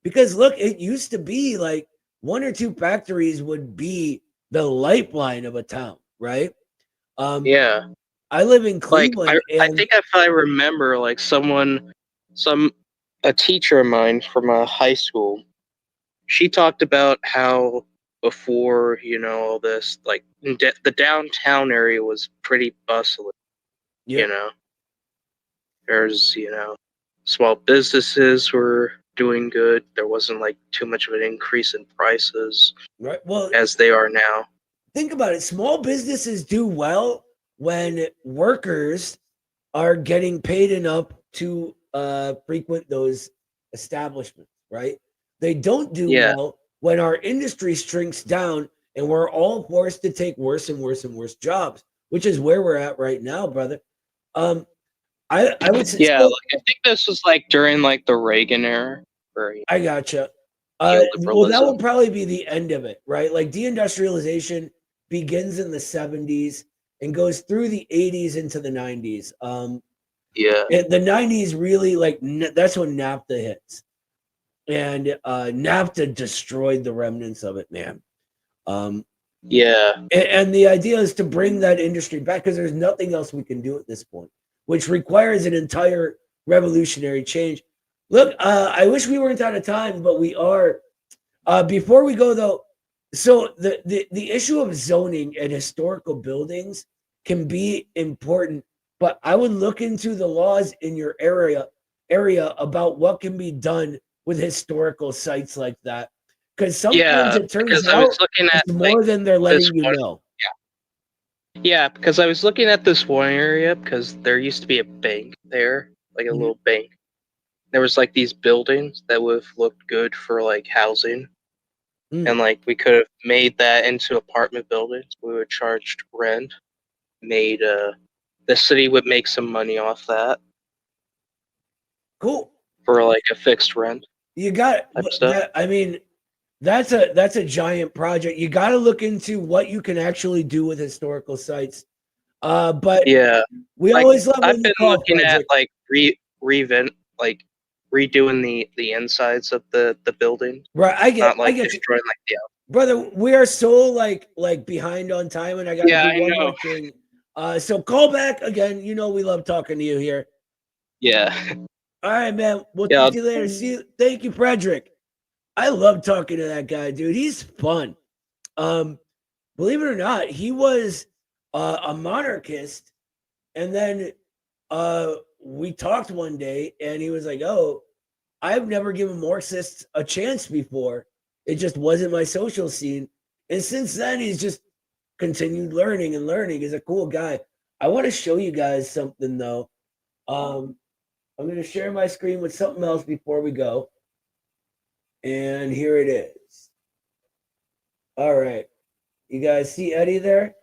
Because look, it used to be like one or two factories would be the lifeline of a town, right? I live in Cleveland. I think if I remember, like a teacher of mine from high school, she talked about how before, all this, like the downtown area was pretty bustling, There's, small businesses were doing good. There wasn't like too much of an increase in prices Right. Well, as they are now. think about it. Small businesses do well when workers are getting paid enough to frequent those establishments, right? They don't do Yeah. well when our industry shrinks down and we're all forced to take worse and worse and worse jobs, which is where we're at right now, brother. I would say, Yeah, like, I think this was like during like the Reagan era. I gotcha. Well, that neoliberalism. will probably be the end of it, right? Like deindustrialization begins in the 70s and goes through the 80s into the 90s. Yeah. The 90s really that's when NAFTA hits. And NAFTA destroyed the remnants of it, man. Yeah. And the idea is to bring that industry back because there's nothing else we can do at this point, which requires an entire revolutionary change. Look, I wish we weren't out of time, but we are. Before we go, though, so the issue of zoning and historical buildings can be important, but I would look into the laws in your area about what can be done with historical sites like that. Because sometimes it turns out it's more than they're letting you know. Yeah, because I was looking at this one area because there used to be a bank there, like a little bank. There was like these buildings that would have looked good for like housing. And like we could have made that into apartment buildings. We would charge rent. The city would make some money off that. Cool. For like a fixed rent. You got it. I mean, that's a giant project. You got to look into what you can actually do with historical sites. But yeah, we always love. I've been looking at like redoing the insides of the building. Right, I get destroying like the brother. We are so like behind on time, and I got to do one more thing. So call back again. You know we love talking to you here. Yeah. All right, man. We'll talk to you later. See you. Thank you, Frederick. I love talking to that guy, dude. He's fun. Believe it or not, he was a monarchist, and then we talked one day, and he was like, "Oh, I've never given Marxists a chance before. It just wasn't my social scene." And since then, he's just continued learning and learning. He's a cool guy. I want to show you guys something though. I'm going to share my screen with something else before we go. And here it is. All right. You guys see Eddie there?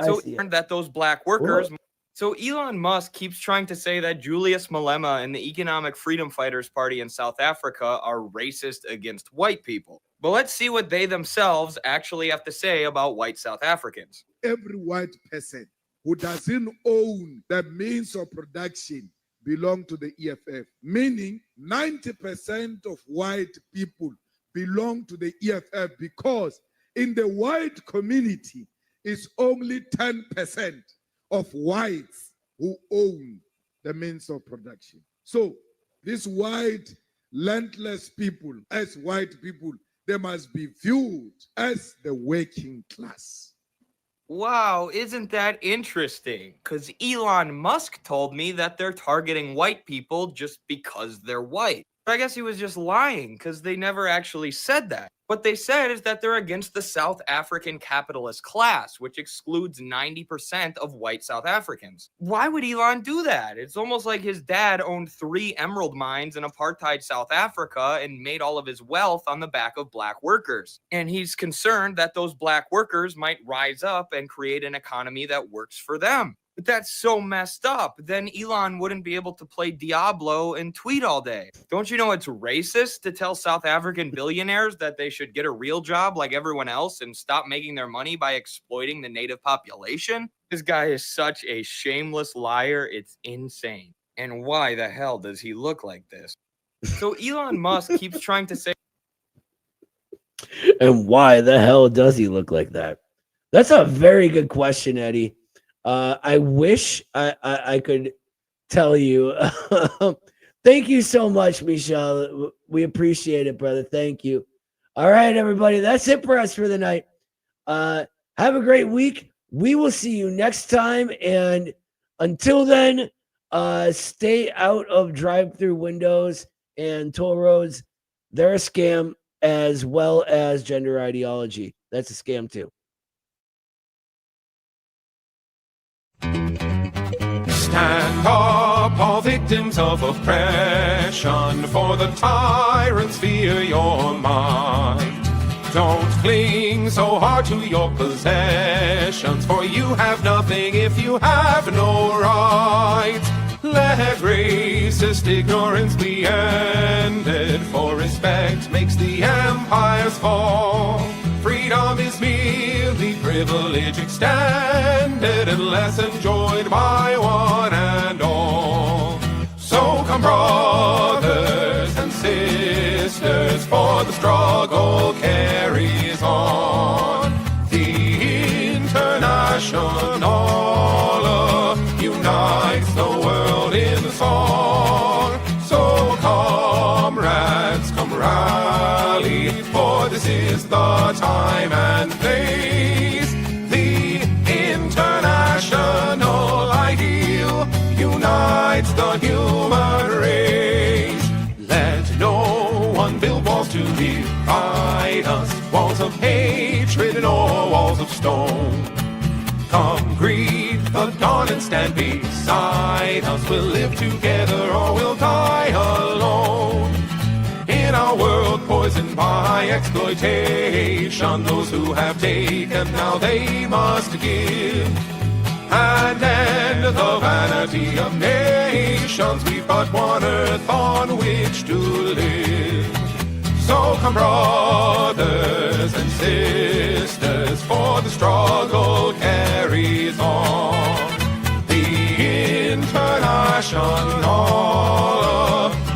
So that those black workers. Whoa. So Elon Musk keeps trying to say that Julius Malema and the Economic Freedom Fighters Party in South Africa are racist against white people. But let's see what they themselves actually have to say about white South Africans. Every white person who doesn't own the means of production belong to the EFF, meaning 90% of white people belong to the EFF because in the white community, it's only 10% of whites who own the means of production. So these white, landless people, as white people, they must be viewed as the working class. Wow, isn't that interesting? Because Elon Musk told me that they're targeting white people just because they're white. I guess he was just lying because they never actually said that. What they said is that they're against the South African capitalist class, which excludes 90% of white South Africans. Why would Elon do that? It's almost like his dad owned 3 emerald mines in apartheid South Africa and made all of his wealth on the back of black workers. And he's concerned that those black workers might rise up and create an economy that works for them. But that's so messed up. Then Elon wouldn't be able to play Diablo and tweet all day. Don't you know it's racist to tell South African billionaires that they should get a real job like everyone else and stop making their money by exploiting the native population? This guy is such a shameless liar. It's insane. And why the hell does he look like this? So Elon Musk keeps trying to say... And why the hell does he look like that? That's a very good question, Eddie. I wish I could tell you. Thank you so much, Michelle. We appreciate it, brother. Thank you. All right, everybody. That's it for us for the night. Have a great week. We will see you next time. And until then, Stay out of drive-through windows and toll roads. They're a scam, as well as gender ideology. That's a scam too. Stand up, all victims of oppression, for the tyrants fear your might. Don't cling so hard to your possessions, for you have nothing if you have no right. Let racist ignorance be ended, for respect makes the empires fall. Freedom is merely privilege extended, unless enjoyed by one and all. So come, brothers and sisters, for the struggle carries on. The International unites the world in song. So comrades, come rally, for this is the time and place. The international ideal unites the human race. Let no one build walls to divide us, walls of hatred nor walls of stone. Come greet the dawn and stand beside us. We'll live together or we'll die alone. In our world poisoned by exploitation, those who have taken, now they must give. And end the vanity of nations. We've but one earth on which to live. So come, brothers and sisters, for the struggle carries on. The International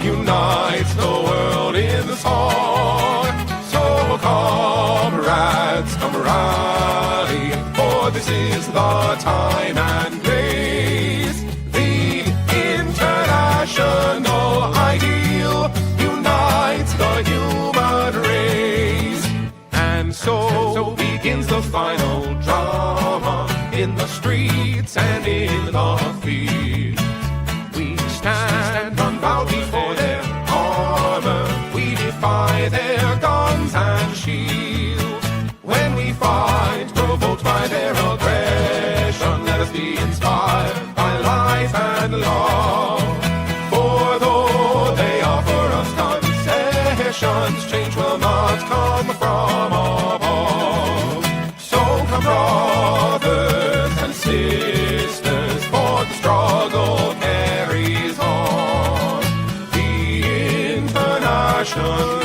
unites the world in the song. So comrades, come rally, for this is the time and place. The international ideal unites the human race. And so begins the final drama, in the streets and in the fields. We stand unbowed before their armor, we defy their guns and shields. When we fight, provoked by their aggression, let us be inspired by life and love. For though they offer us concessions, change will not come from above. So come, brothers and sisters, for the struggle carries on. The International